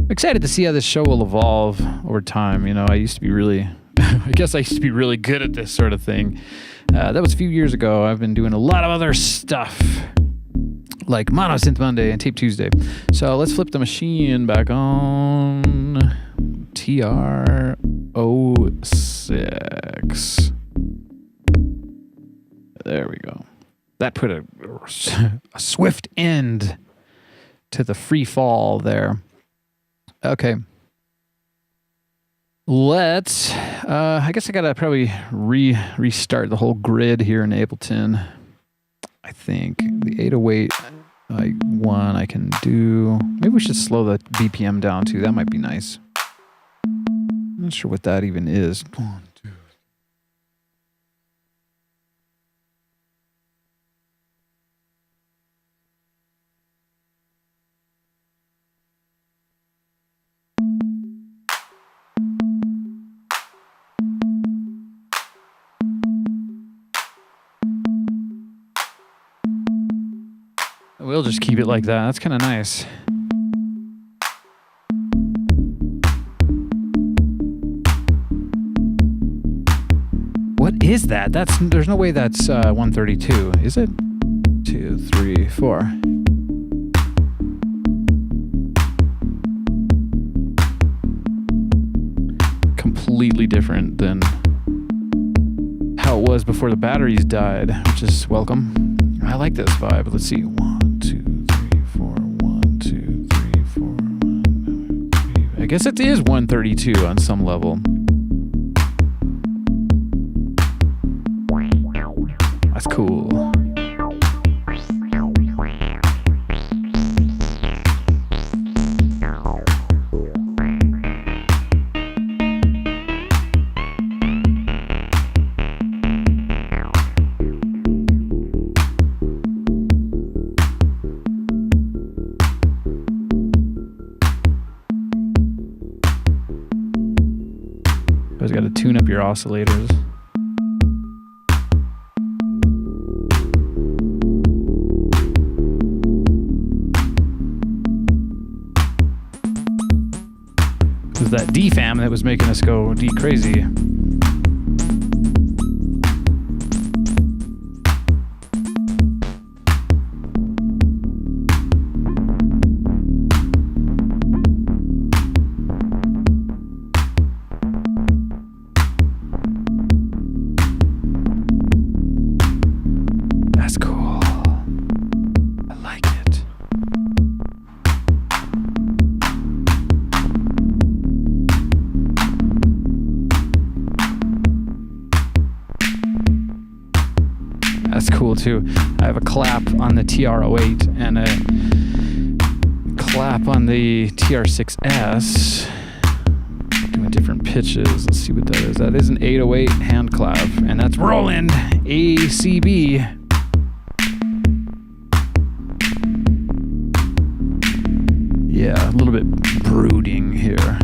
Speaker 1: excited to see how this show will evolve over time. You know, I used to be really, I guess I used to be really good at this sort of thing. That was a few years ago. I've been doing a lot of other stuff, like Mono Synth Monday and Tape Tuesday. So let's flip the machine back on. TR06. There we go. That put a swift end to the free fall there. Okay. Let's, I guess I gotta probably restart the whole grid here in Ableton. I think the 808 one I can do. Maybe we should slow the BPM down too. That might be nice. I'm not sure what that even is. 1, 2. We'll just keep it like that. That's kind of nice. What is that? There's no way that's 132, is it? 2, 3, 4. Completely different than how it was before the batteries died, which is welcome. I like this vibe. Let's see. 1, 2, 3, 4. 1, 2, 3, 4. 1, 2, 3. I guess it is 132 on some level. That's cool. Always got to tune up your oscillators. It was that DFAM that was making us go D crazy. That's cool. I like it. That's cool too. I have a clap on the TR-08 and a clap on the TR-6S. Doing different pitches. Let's see what that is. That is an 808 hand clap, and that's Roland ACB. Yeah, a little bit brooding here.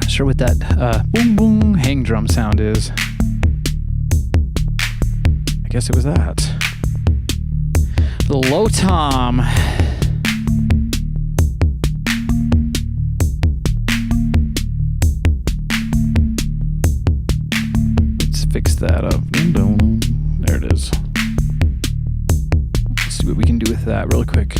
Speaker 1: Sure what that boom boom hang drum sound is. I guess it was that. The low tom. Let's fix that up. There it is. Let's see what we can do with that real quick.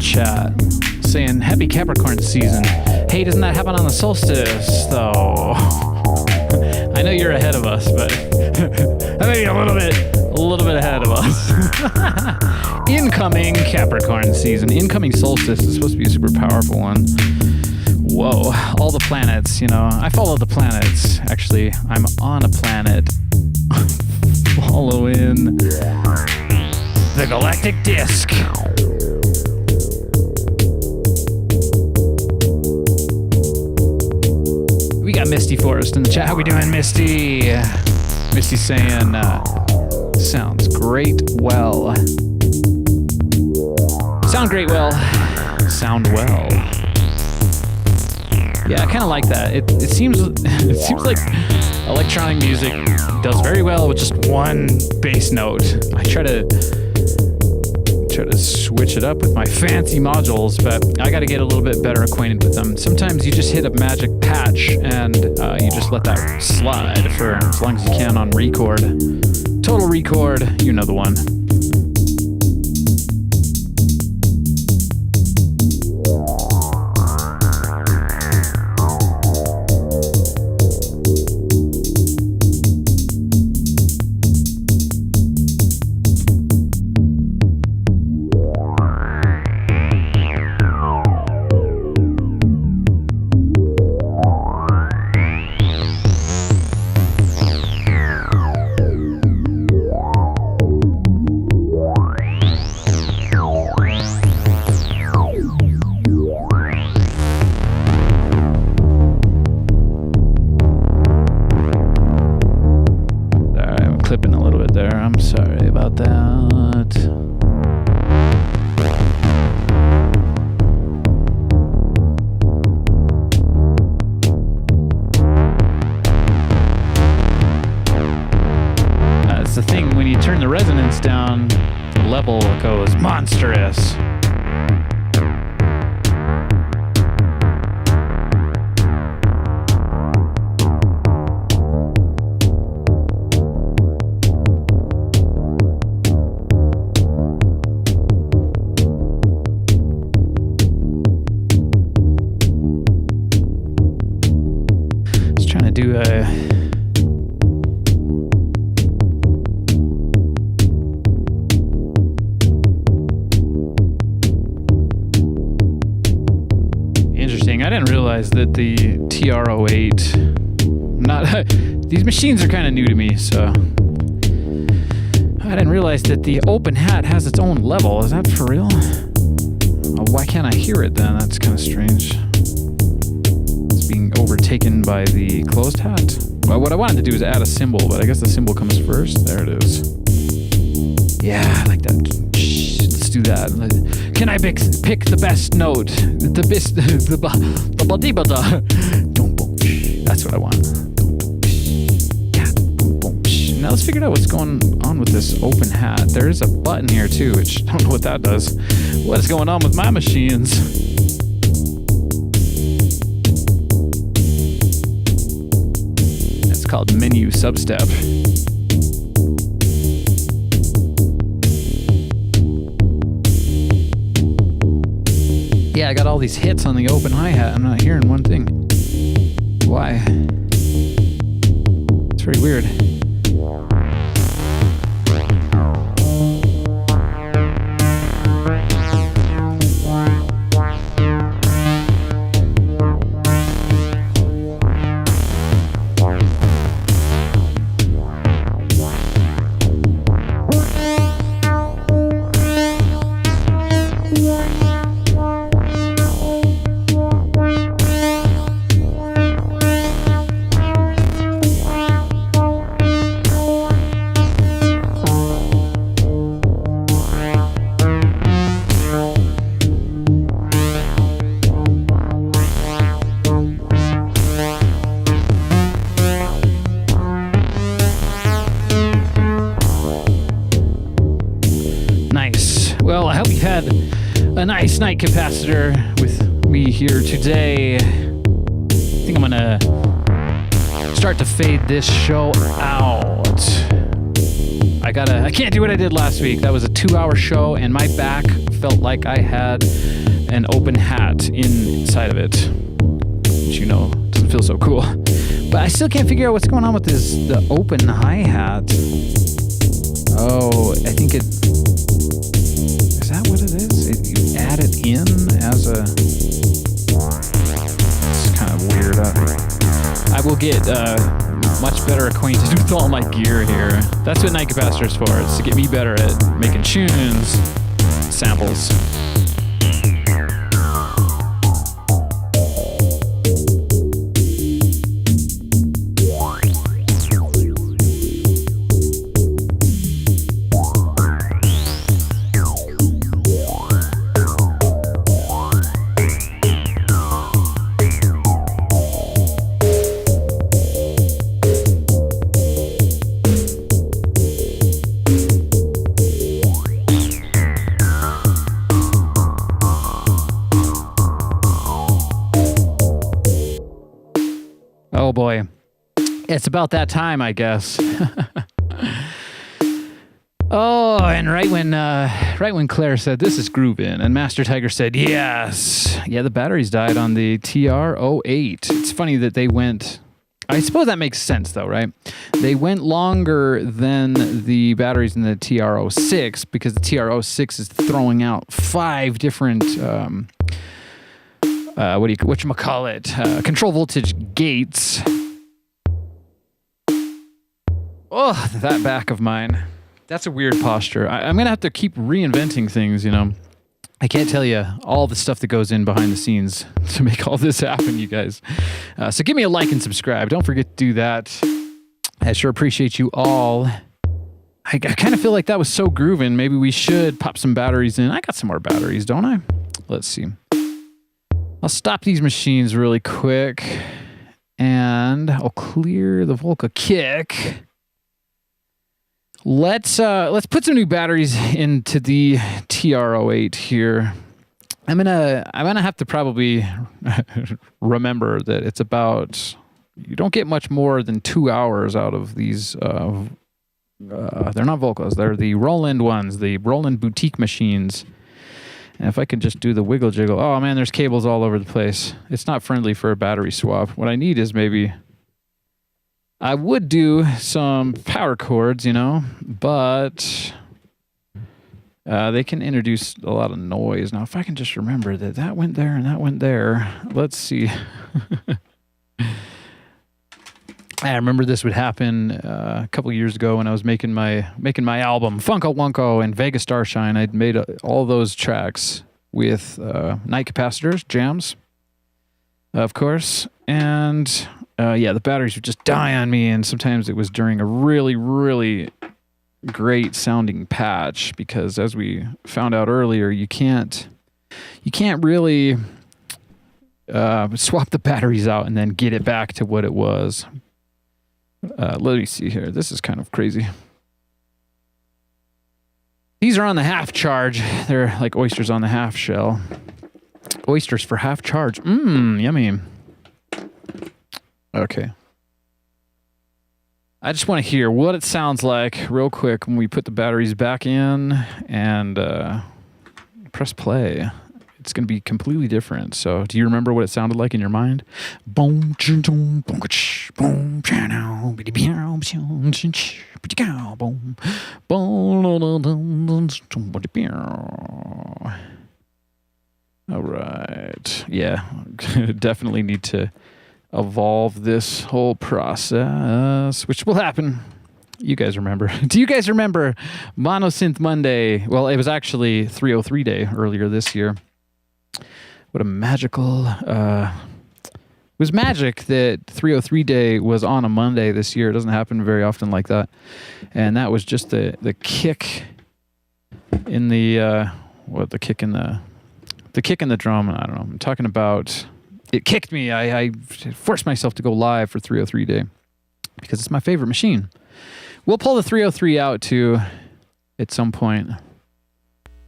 Speaker 1: chat saying happy Capricorn season. Hey, doesn't that happen on the solstice though? I know you're ahead of us, but maybe a little bit ahead of us. Incoming Capricorn season. Incoming solstice is supposed to be a super powerful one. Whoa, all the planets, you know. I follow the planets. Actually, I'm on a planet following the galactic disk. We got Misty Forest in the chat. How we doing, Misty? Misty saying, sounds great well. Sound great well. Sound well. Yeah, I kind of like that. It seems like electronic music does very well with just one bass note. I try to switch it up with my fancy modules, but I got to get a little bit better acquainted with them. Sometimes you just hit a magic patch and you just let that slide for as long as you can on record. Total record, you know the one. Monstrous. Just trying to do a that the TR-08, these machines are kind of new to me, so I didn't realize that the open hat has its own level. Is that for real? Why can't I hear it then? That's kind of strange. It's being overtaken by the closed hat. Well, what I wanted to do is add a symbol, but I guess the symbol comes first. There it is. Yeah, I like that. Let's do that. Can I pick the best note? The best, the bada. That's what I want. Now let's figure out what's going on with this open hat. There is a button here too, which I don't know what that does. What is going on with my machines? It's called menu substep. Yeah, I got all these hits on the open hi-hat. I'm not hearing one thing. Why? It's very weird. A nice night capacitor with me here today. I think I'm gonna start to fade this show out. I can't do what I did last week. That was a 2-hour show, and my back felt like I had an open hat inside of it. Which, you know, doesn't feel so cool. But I still can't figure out what's going on with the open hi-hat. Oh, I think is that what it is? You add it in as a... It's kind of weird. I will get much better acquainted with all my gear here. That's what night capacitor is for. It's to get me better at making tunes, samples. Oh boy, it's about that time, I guess. Oh, and right when Claire said this is grooving, and Master Tiger said yes, yeah, the batteries died on the TR-08. It's funny that they went. I suppose that makes sense though, right? They went longer than the batteries in the TR-06 because the TR-06 is throwing out 5 different. Whatchamacallit, control voltage gates. Oh, that back of mine. That's a weird posture. I'm going to have to keep reinventing things, you know. I can't tell you all the stuff that goes in behind the scenes to make all this happen, you guys. So give me a like and subscribe. Don't forget to do that. I sure appreciate you all. I kind of feel like that was so grooving. Maybe we should pop some batteries in. I got some more batteries, don't I? Let's see. I'll stop these machines really quick, and I'll clear the Volca kick. Let's put some new batteries into the TR-08 here. I'm gonna have to probably remember that it's about, you don't get much more than 2 hours out of these. They're not Volcas. They're the Roland ones, the Roland boutique machines. And if I can just do the wiggle jiggle, oh man, there's cables all over the place. It's not friendly for a battery swap. What I need is maybe, I would do some power cords, you know, but they can introduce a lot of noise. Now, if I can just remember that went there and that went there. Let's see. I remember this would happen a couple of years ago when I was making my album Funko Wunko and Vega Starshine. I'd made all those tracks with night capacitors, jams, of course, and yeah, the batteries would just die on me, and sometimes it was during a really, really great sounding patch because, as we found out earlier, you can't really swap the batteries out and then get it back to what it was. Let me see here. This is kind of crazy. These are on the half charge. They're like oysters on the half shell. Oysters for half charge. Yummy. Okay. I just want to hear what it sounds like real quick when we put the batteries back in and press play. It's going to be completely different. So, do you remember what it sounded like in your mind? Boom, boom, boom, boom, all right. Yeah, definitely need to evolve this whole process, which will happen. You guys remember. Do you guys remember Monosynth Monday? Well, it was actually 303 Day earlier this year. What a magical... it was magic that 303 Day was on a Monday this year. It doesn't happen very often like that. And that was just the kick in the... the kick in the drum? I don't know. I'm talking about... It kicked me. I forced myself to go live for 303 Day because it's my favorite machine. We'll pull the 303 out too at some point.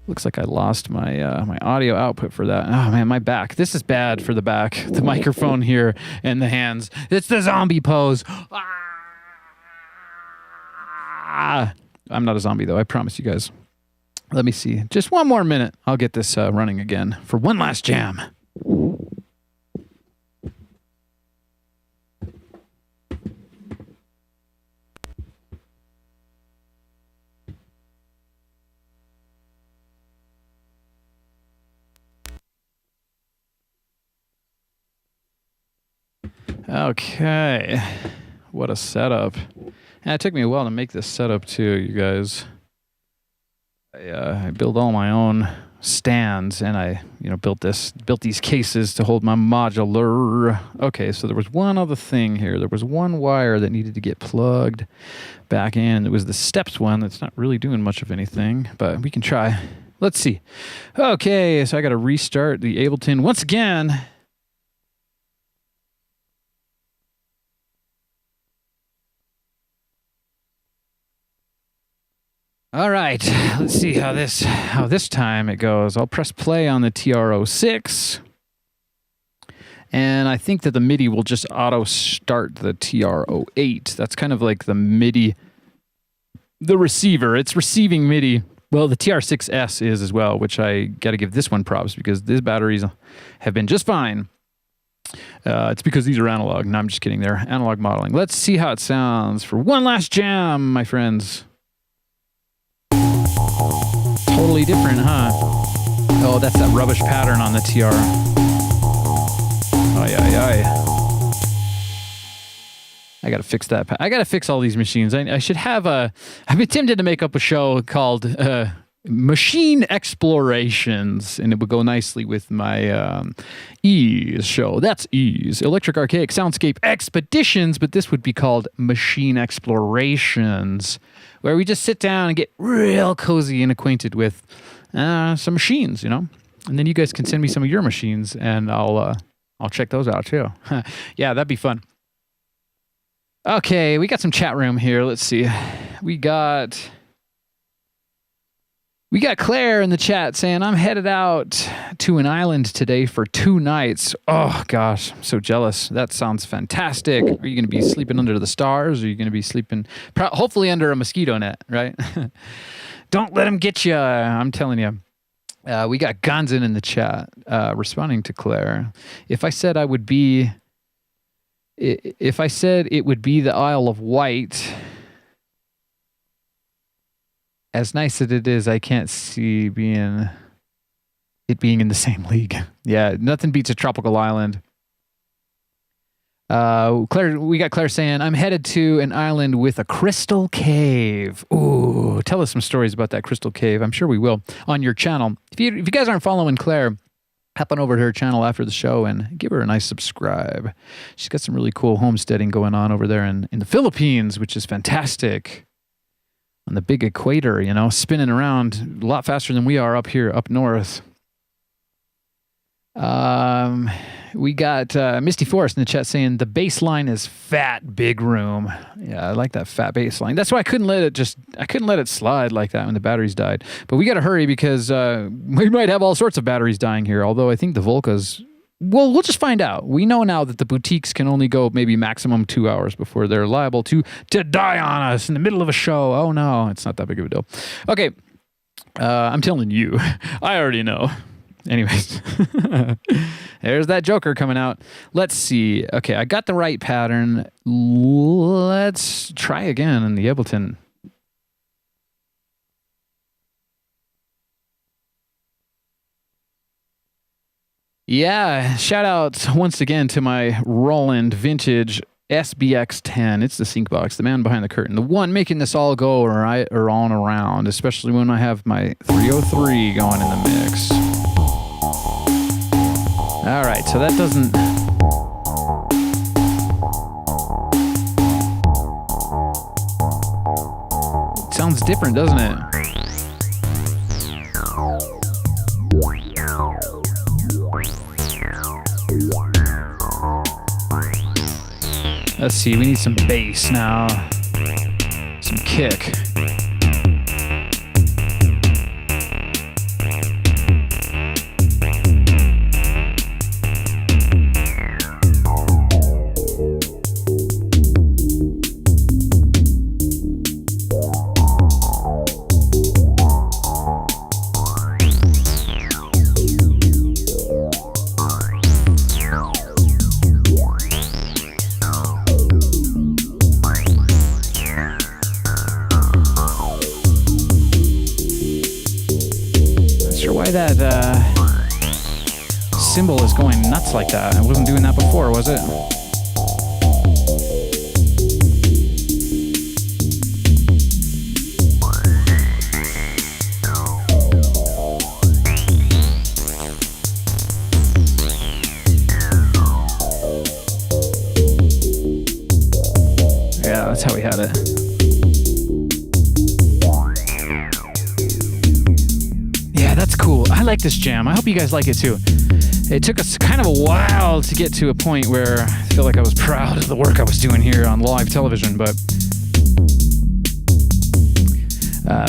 Speaker 1: Looks like I lost my my audio output for that. Oh man, my back. This is bad for the back. The microphone here and the hands. It's the zombie pose. Ah! I'm not a zombie, though. I promise you guys. Let me see. Just one more minute. I'll get this running again for one last jam. Okay, what a setup. And it took me a while to make this setup too, you guys. I built all my own stands, and I, built these cases to hold my modular. Okay, so there was one other thing here. There was one wire that needed to get plugged back in. It was the steps one that's not really doing much of anything, but we can try. Let's see. Okay, so I got to restart the Ableton once again. All right, let's see how this time it goes. I'll press play on the TR-06. And I think that the MIDI will just auto start the TR-08. That's kind of like the MIDI, the receiver. It's receiving MIDI. Well, the TR-6S is as well, which I got to give this one props because these batteries have been just fine. It's because these are analog. No, I'm just kidding. They're analog modeling. Let's see how it sounds for one last jam, my friends. Totally different, huh? Oh, that's that rubbish pattern on the TR. I gotta fix that. I gotta fix all these machines. I should have a... I've been tempted to make up a show called Machine Explorations, and it would go nicely with my Ease show. That's Ease. Electric Archaic Soundscape Expeditions, but this would be called Machine Explorations, where we just sit down and get real cozy and acquainted with some machines, and then you guys can send me some of your machines, and I'll check those out too. Yeah, that'd be fun. Okay, we got some chat room here. Let's see. We got Claire in the chat saying, I'm headed out to an island today for 2 nights. Oh, gosh, I'm so jealous. That sounds fantastic. Are you going to be sleeping under the stars? Or are you going to be sleeping, hopefully under a mosquito net, right? Don't let them get you. I'm telling you. We got Gonzin in the chat responding to Claire. If I said it would be the Isle of Wight, as nice as it is, I can't see it being in the same league. Yeah, nothing beats a tropical island. Claire, we got Claire saying, I'm headed to an island with a crystal cave. Ooh, tell us some stories about that crystal cave. I'm sure we will on your channel. If you guys aren't following Claire, hop on over to her channel after the show and give her a nice subscribe. She's got some really cool homesteading going on over there in the Philippines, which is fantastic. On the big equator, spinning around a lot faster than we are up here, up north. We got Misty Forest in the chat saying the bass line is fat, big room. Yeah, I like that fat bass line. That's why I couldn't let it slide like that when the batteries died. But we got to hurry because we might have all sorts of batteries dying here. Although I think the Volcas, well, we'll just find out. We know now that the boutiques can only go maybe maximum 2 hours before they're liable to die on us in the middle of a show. Oh no, it's not that big of a deal. Okay, I'm telling you, I already know. Anyways, there's that Joker coming out. Let's see. Okay, I got the right pattern. Let's try again in the Ableton. Yeah, shout out once again to my Roland vintage SBX10. It's the sync box, the man behind the curtain, the one making this all go right or on around, especially when I have my 303 going in the mix. All right, so that doesn't... It sounds different, doesn't it? Let's see, we need some bass now. Some kick. why that cymbal is going nuts like that. I wasn't doing that before, was it? Yeah, that's how we had it. That's cool. I like this jam. I hope you guys like it too. It took us kind of a while to get to a point where I feel like I was proud of the work I was doing here on live television, but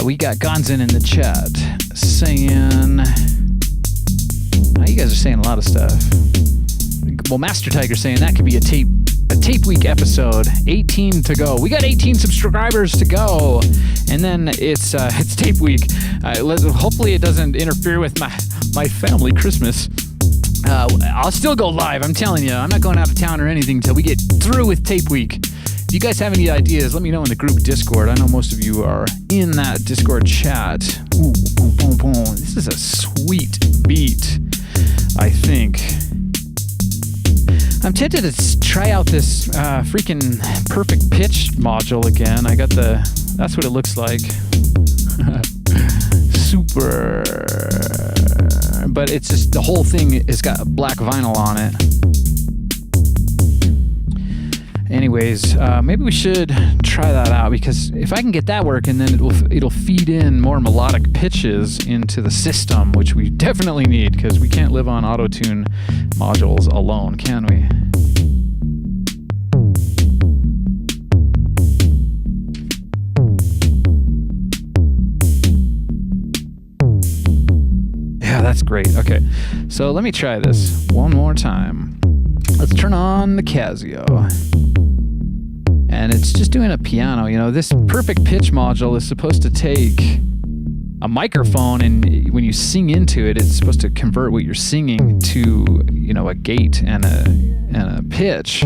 Speaker 1: we got Gonzin in the chat saying, you guys are saying a lot of stuff. Well, Master Tiger saying that could be a tape week episode. 18 to go. We got 18 subscribers to go, and then it's tape week. Hopefully it doesn't interfere with my family Christmas. I'll still go live. I'm telling you, I'm not going out of town or anything until we get through with tape week. If you guys have any ideas, let me know in the group Discord. I know most of you are in that Discord chat. Ooh, boom, boom, boom. This is a sweet beat, I think. I'm tempted to try out this freaking perfect pitch module again. That's what it looks like. Super. But it's just, the whole thing has got black vinyl on it. Anyways, maybe we should try that out, because if I can get that working, then it'll feed in more melodic pitches into the system, which we definitely need, because we can't live on auto-tune modules alone, can we? Yeah, that's great. Okay, so let me try this one more time. Let's turn on the Casio. And it's just doing a piano. You know, this perfect pitch module is supposed to take a microphone, and when you sing into it, it's supposed to convert what you're singing to, you know, a gate and a pitch.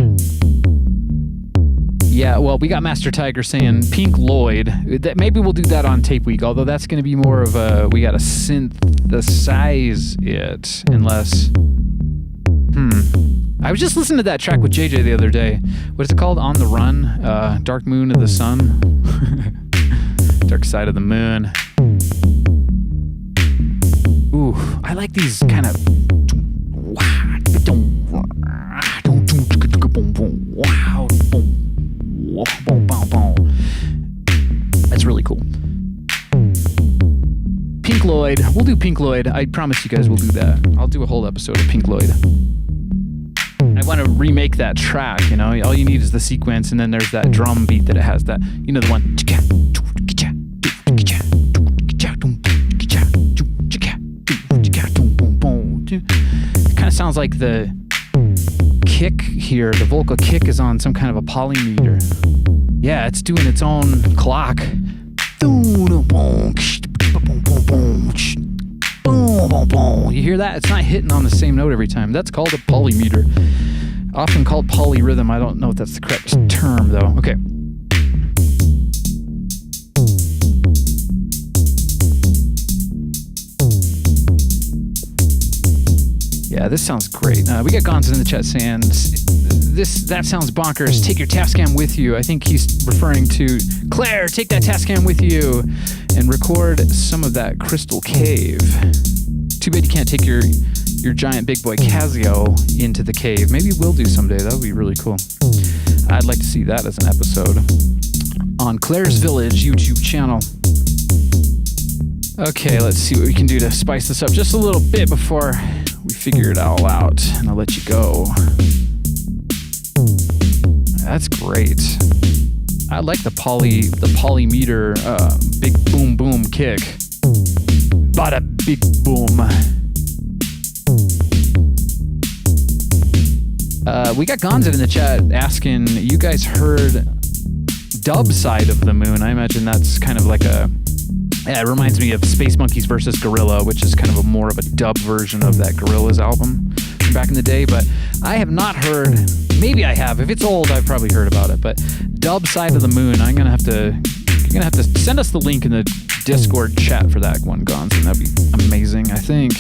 Speaker 1: Yeah, well, we got Master Tiger saying Pink Lloyd. Maybe we'll do that on tape week, although that's going to be more of we got to synthesize it, unless... I was just listening to that track with JJ the other day. What is it called? On the Run? Dark Moon of the Sun? Dark Side of the Moon. Ooh, I like these kind of... That's really cool. Pink Lloyd. We'll do Pink Lloyd. I promise you guys we'll do that. I'll do a whole episode of Pink Lloyd. I want to remake that track, you know? All you need is the sequence, and then there's that drum beat that it has, that, you know, the one... It kind of sounds like the kick here, the vocal kick is on some kind of a polymeter. Yeah, it's doing its own clock. You hear that? It's not hitting on the same note every time. That's called a polymeter. Often called polyrhythm. I don't know if that's the correct term, though. Okay. Yeah, this sounds great. We got Gonz in the chat saying, that sounds bonkers. Take your Tascam with you. I think he's referring to Claire. Take that Tascam with you and record some of that Crystal Cave. Too bad you can't take your giant big boy Casio into the cave. Maybe we'll do someday. That would be really cool. I'd like to see that as an episode on Claire's Village YouTube channel. Okay, let's see what we can do to spice this up just a little bit before we figure it all out, and I'll let you go. That's great. I like the polymeter big boom boom kick. Bada big boom. We got Gonzit in the chat asking, you guys heard Dub Side of the Moon? I imagine that's kind of like it reminds me of Space Monkeys versus Gorilla, which is kind of more of a dub version of that Gorillaz album from back in the day, but I have not heard, maybe I have. If it's old, I've probably heard about it, but Dub Side of the Moon, I'm going to have to You're gonna have to send us the link in the Discord chat for that one, Gonson. That'd be amazing, I think.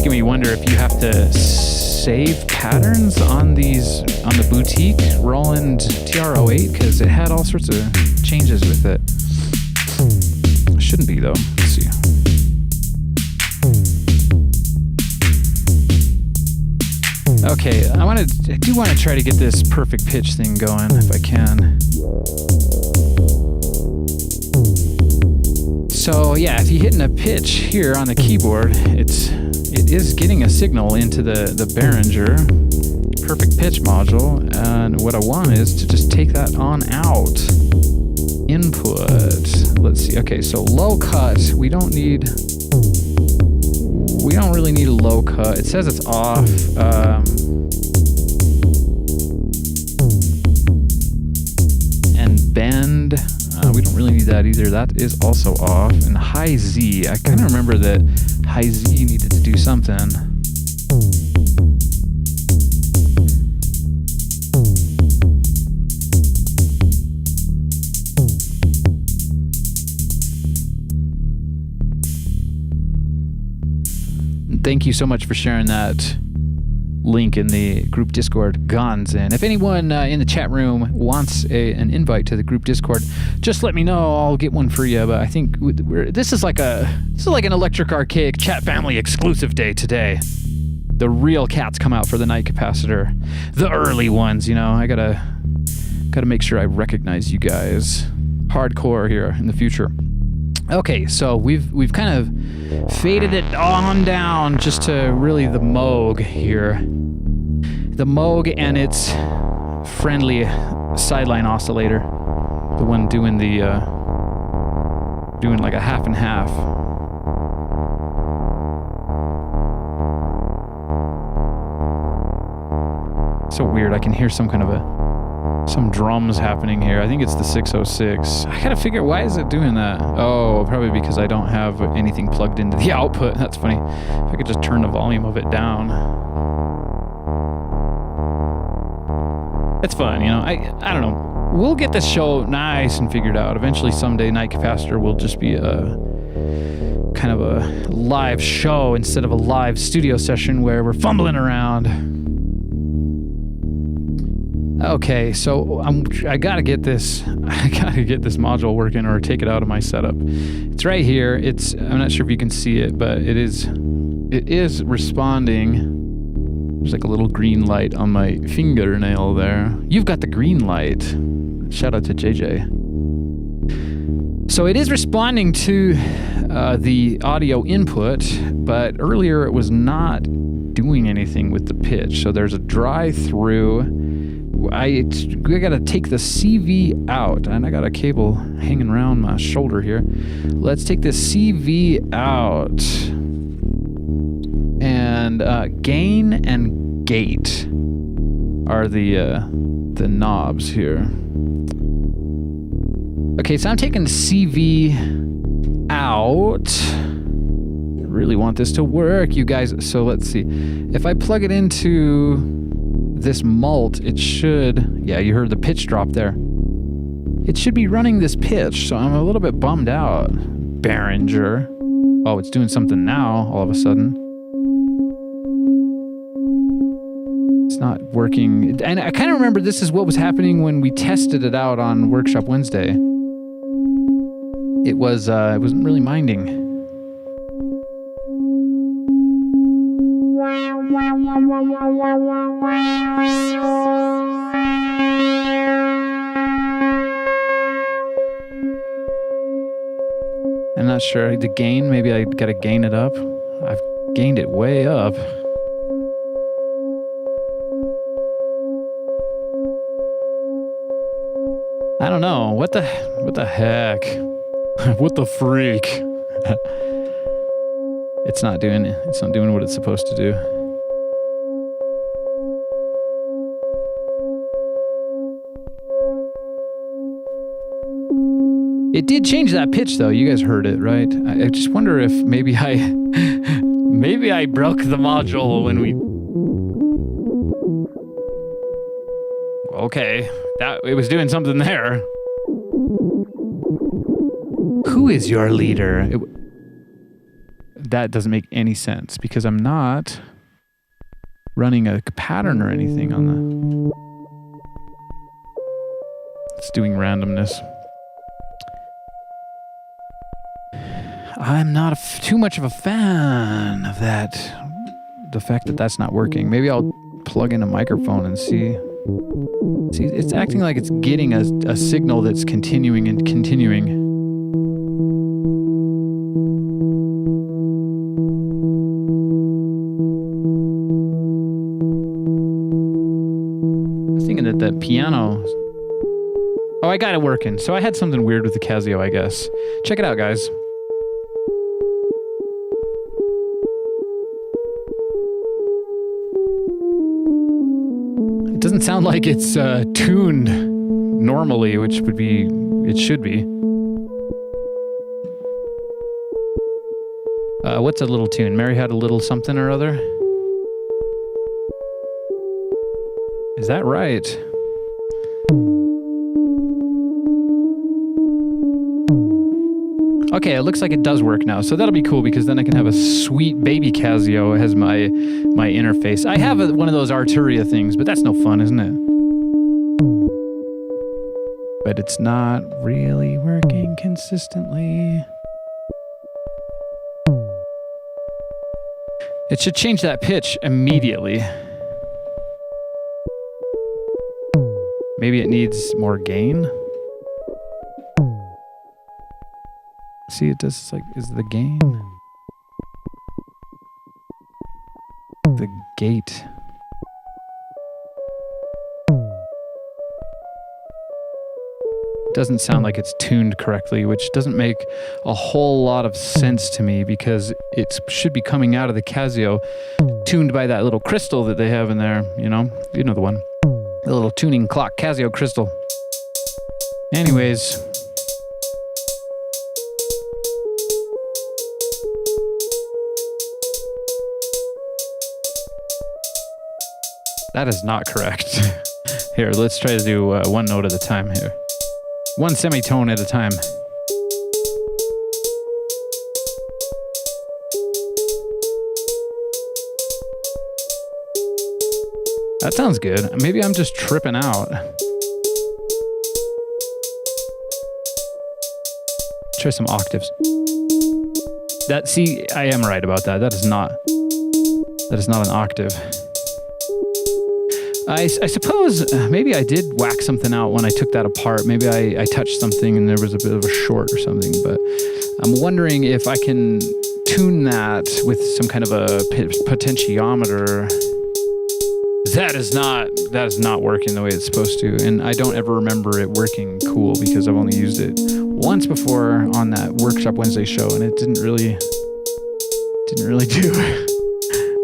Speaker 1: Me wonder if you have to save patterns on the boutique Roland TR-08, because it had all sorts of changes with it. Shouldn't be though. Let's see. Okay, I do want to try to get this perfect pitch thing going if I can. So yeah, if you're hitting a pitch here on the keyboard, it is getting a signal into the Behringer perfect pitch module, and what I want is to just take that on out. Input. Let's see. Okay, so low cut. We don't really need a low cut. It says it's off. And bend. We don't really need that either. That is also off. And high Z. I kind of remember that high Z needed to do something. Thank you so much for sharing that link in the group Discord, Guns. And if anyone in the chat room wants an invite to the group Discord, just let me know. I'll get one for you. But I think this is like an Electric Archaic chat family exclusive day today. The real cats come out for the night capacitor, the early ones. You know, I gotta make sure I recognize you guys hardcore here in the future. Okay, so we've kind of faded it on down just to really the Moog here. The Moog and its friendly sideline oscillator. The one doing doing like a half and half. So weird, I can hear some drums happening here. I think it's the 606. I gotta figure, why is it doing that? Oh, probably because I don't have anything plugged into the output. That's funny. If I could just turn the volume of it down. It's fun, you know. I don't know. We'll get this show nice and figured out. Eventually someday Night Capacitor will just be a kind of a live show instead of a live studio session where we're fumbling around. Okay, so I gotta get this module working or take it out of my setup. It's right here. I'm not sure if you can see it, but it is responding. There's like a little green light on my fingernail there. You've got the green light. Shout out to JJ. So it is responding to the audio input, but earlier it was not doing anything with the pitch. So there's a dry through. I gotta take the CV out, and I got a cable hanging around my shoulder here. Let's take the CV out, and gain and gate are the knobs here. Okay, so I'm taking CV out. I really want this to work, you guys. So let's see. If I plug it into this mult, it should, yeah, you heard the pitch drop there. It should be running this pitch, so I'm a little bit bummed out. Behringer. Oh, it's doing something now, all of a sudden. It's not working. And I kind of remember this is what was happening when we tested it out on Workshop Wednesday. It wasn't really minding. I'm not sure. The gain, maybe I gotta gain it up. I've gained it way up. I don't know. What the heck? What the freak? It's not doing what it's supposed to do. It did change that pitch, though. You guys heard it, right? I just wonder if maybe maybe I broke the module when we... Okay, it was doing something there. Who is your leader? That doesn't make any sense because I'm not running a pattern or anything on the... It's doing randomness. I'm not too much of a fan of that. The fact that that's not working. Maybe I'll plug in a microphone and see. See, it's acting like it's getting a signal that's continuing and continuing. I was thinking that piano... Oh, I got it working. So I had something weird with the Casio, I guess. Check it out, guys. It doesn't sound like it's tuned normally, which would be... It should be. What's a little tune? Mary had a little something or other? Is that right? Okay, it looks like it does work now, so that'll be cool because then I can have a sweet baby Casio as my interface. I have one of those Arturia things, but that's no fun, isn't it? But it's not really working consistently. It should change that pitch immediately. Maybe it needs more gain? See, it does, like, is the gain? The gate. Doesn't sound like it's tuned correctly, which doesn't make a whole lot of sense to me because it should be coming out of the Casio tuned by that little crystal that they have in there, you know? You know the one. The little tuning clock, Casio crystal. Anyways... That is not correct. Here, let's try to do one note at a time here. One semitone at a time. That sounds good. Maybe I'm just tripping out. Try some octaves. See, I am right about that. That is not an octave. I suppose maybe I did whack something out when I took that apart. Maybe I touched something and there was a bit of a short or something, but I'm wondering if I can tune that with some kind of a potentiometer. That is not working the way it's supposed to, and I don't ever remember it working cool because I've only used it once before on that Workshop Wednesday show, and it didn't really do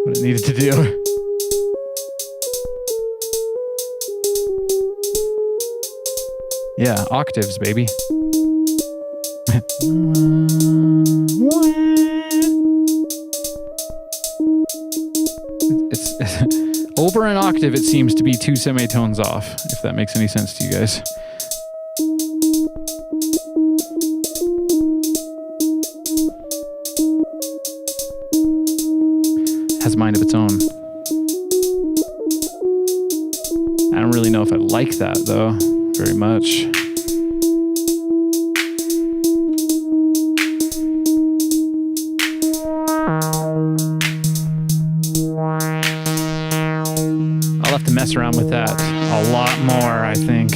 Speaker 1: what it needed to do. Yeah, octaves, baby. It's over an octave, it seems to be 2 semitones off, if that makes any sense to you guys. Has a mind of its own. I don't really know if I like that, though, very much. I'll have to mess around with that a lot more, I think.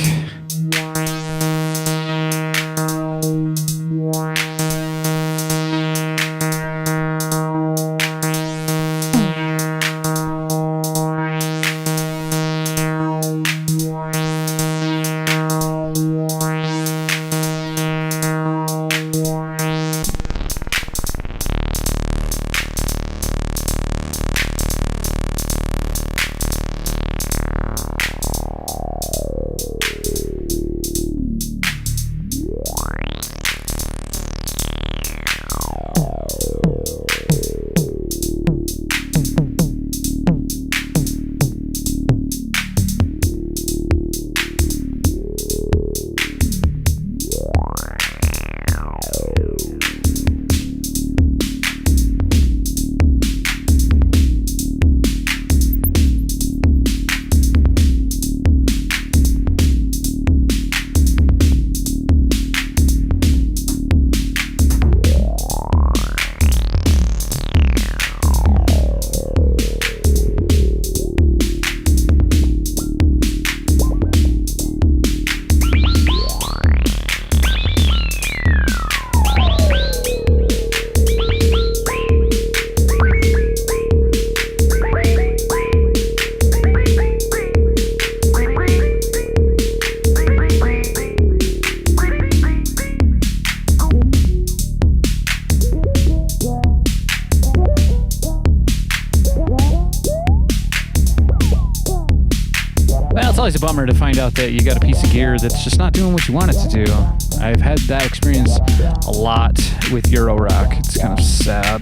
Speaker 1: bummer to find out that you got a piece of gear that's just not doing what you want it to do. I've had that experience a lot with Eurorack. It's kind of sad.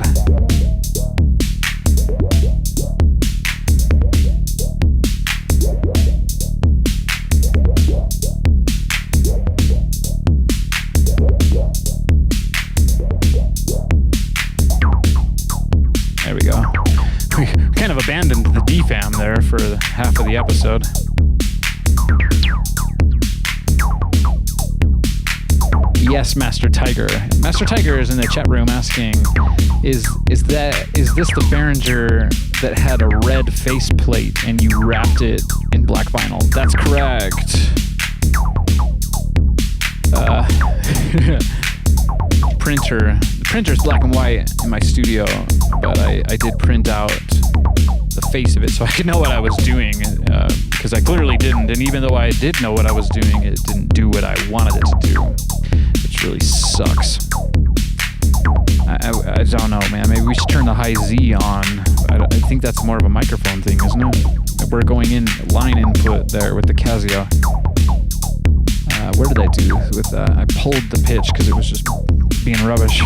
Speaker 1: There we go. We kind of abandoned the DFAM there for half of the episode. Yes, Master Tiger. Master Tiger is in the chat room asking, is this the Behringer that had a red faceplate and you wrapped it in black vinyl? That's correct. The printer's black and white in my studio, but I did print out the face of it so I could know what I was doing, because I clearly didn't, and even though I did know what I was doing, it didn't do what I wanted it to do, which really sucks. I don't know, man. Maybe we should turn the high Z on. I think that's more of a microphone thing, isn't it? We're going in line input there with the Casio. Where did I do with that? I pulled the pitch because it was just being rubbish.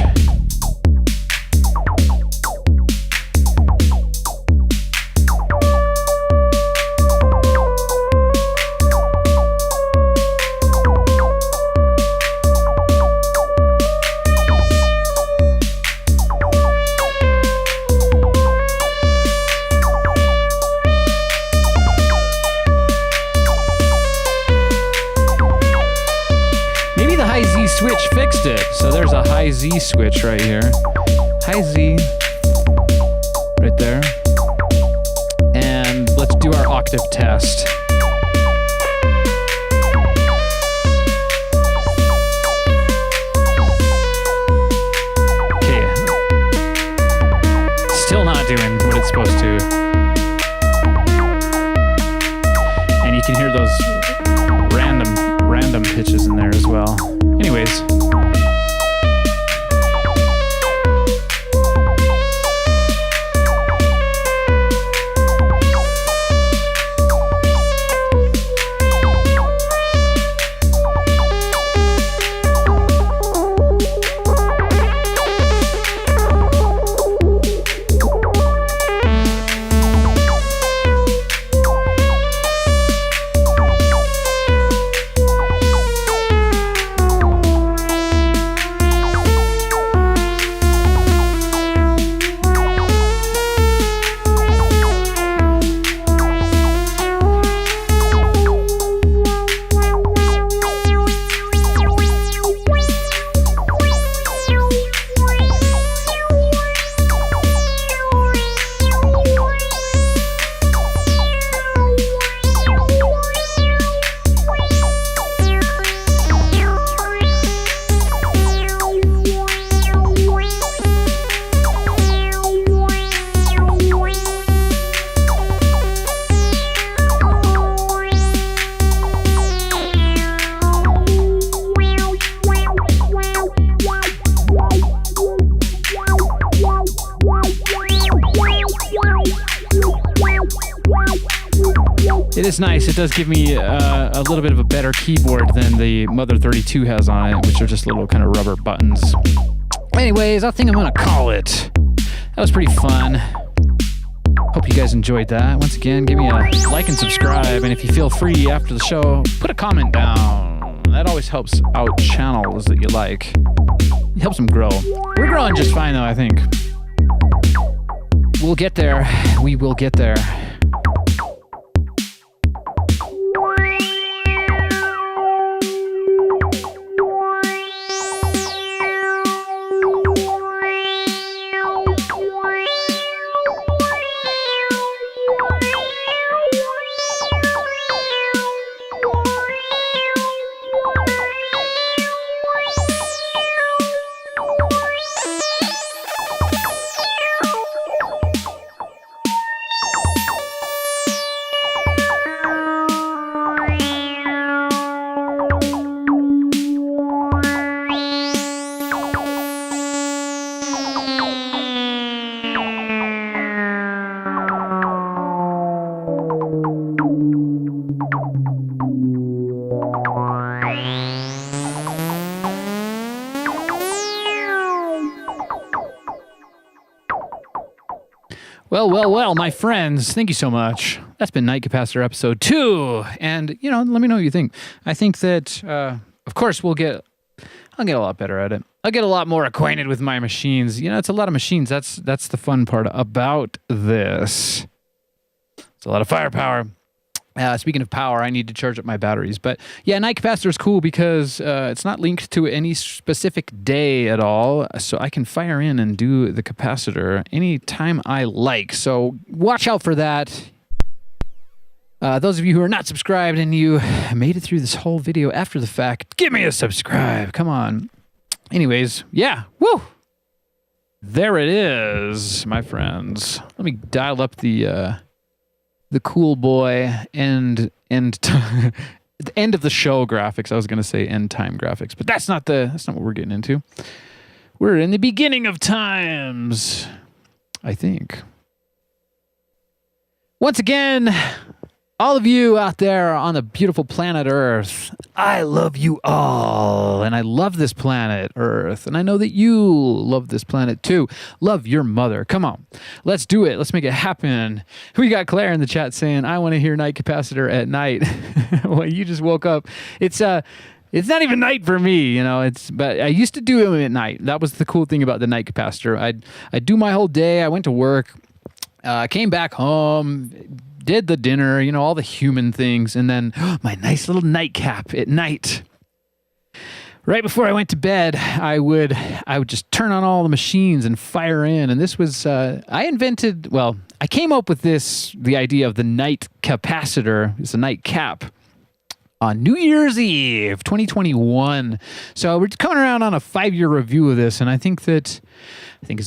Speaker 1: Switch fixed it. So there's a high Z switch right here. High Z. Right there. And let's do our octave test. Okay. Still not doing what it's supposed to. And you can hear those random pitches in there as well. Anyways. It is nice. It does give me a little bit of a better keyboard than the Mother 32 has on it, which are just little kind of rubber buttons. Anyways, I think I'm going to call it. That was pretty fun. Hope you guys enjoyed that. Once again, give me a like and subscribe. And if you feel free after the show, put a comment down. That always helps out channels that you like. It helps them grow. We're growing just fine, though, I think. We'll get there. We will get there. Well, my friends, thank you so much. That's been Night Capacitor episode 2. And, let me know what you think. I think that, of course, I'll get a lot better at it. I'll get a lot more acquainted with my machines. It's a lot of machines. That's the fun part about this. It's a lot of firepower. Speaking of power, I need to charge up my batteries. But yeah, Night Capacitor is cool because it's not linked to any specific day at all. So I can fire in and do the capacitor anytime I like. So watch out for that. Those of you who are not subscribed and you made it through this whole video after the fact, give me a subscribe. Come on. Anyways, yeah. Woo! There it is, my friends. Let me dial up the cool boy and the end of the show graphics. I was going to say end time graphics, but that's not what we're getting into. We're in the beginning of times, I think. Once again, all of you out there on the beautiful planet Earth, I love you all, and I love this planet Earth, and I know that you love this planet too. Love your mother. Come on, let's do it. Let's make it happen. We got Claire in the chat saying, I want to hear Night Capacitor at night. Well, you just woke up. It's not even night for me, but I used to do them at night. That was the cool thing about the Night Capacitor. I'd do my whole day. I went to work, came back home, did the dinner, all the human things, and then my nice little nightcap at night. Right before I went to bed, I would just turn on all the machines and fire in. And this was, I came up with the idea of the night capacitor. It's a night cap on New Year's Eve, 2021. So we're coming around on a 5-year review of this, and I think it's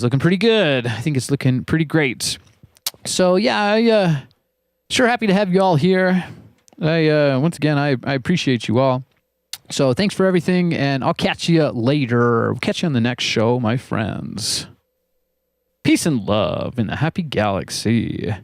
Speaker 1: looking pretty good. I think it's looking pretty great. So yeah, sure happy to have you all here. Once again, I appreciate you all. So thanks for everything, and I'll catch you later. We'll catch you on the next show, my friends. Peace and love in the happy galaxy.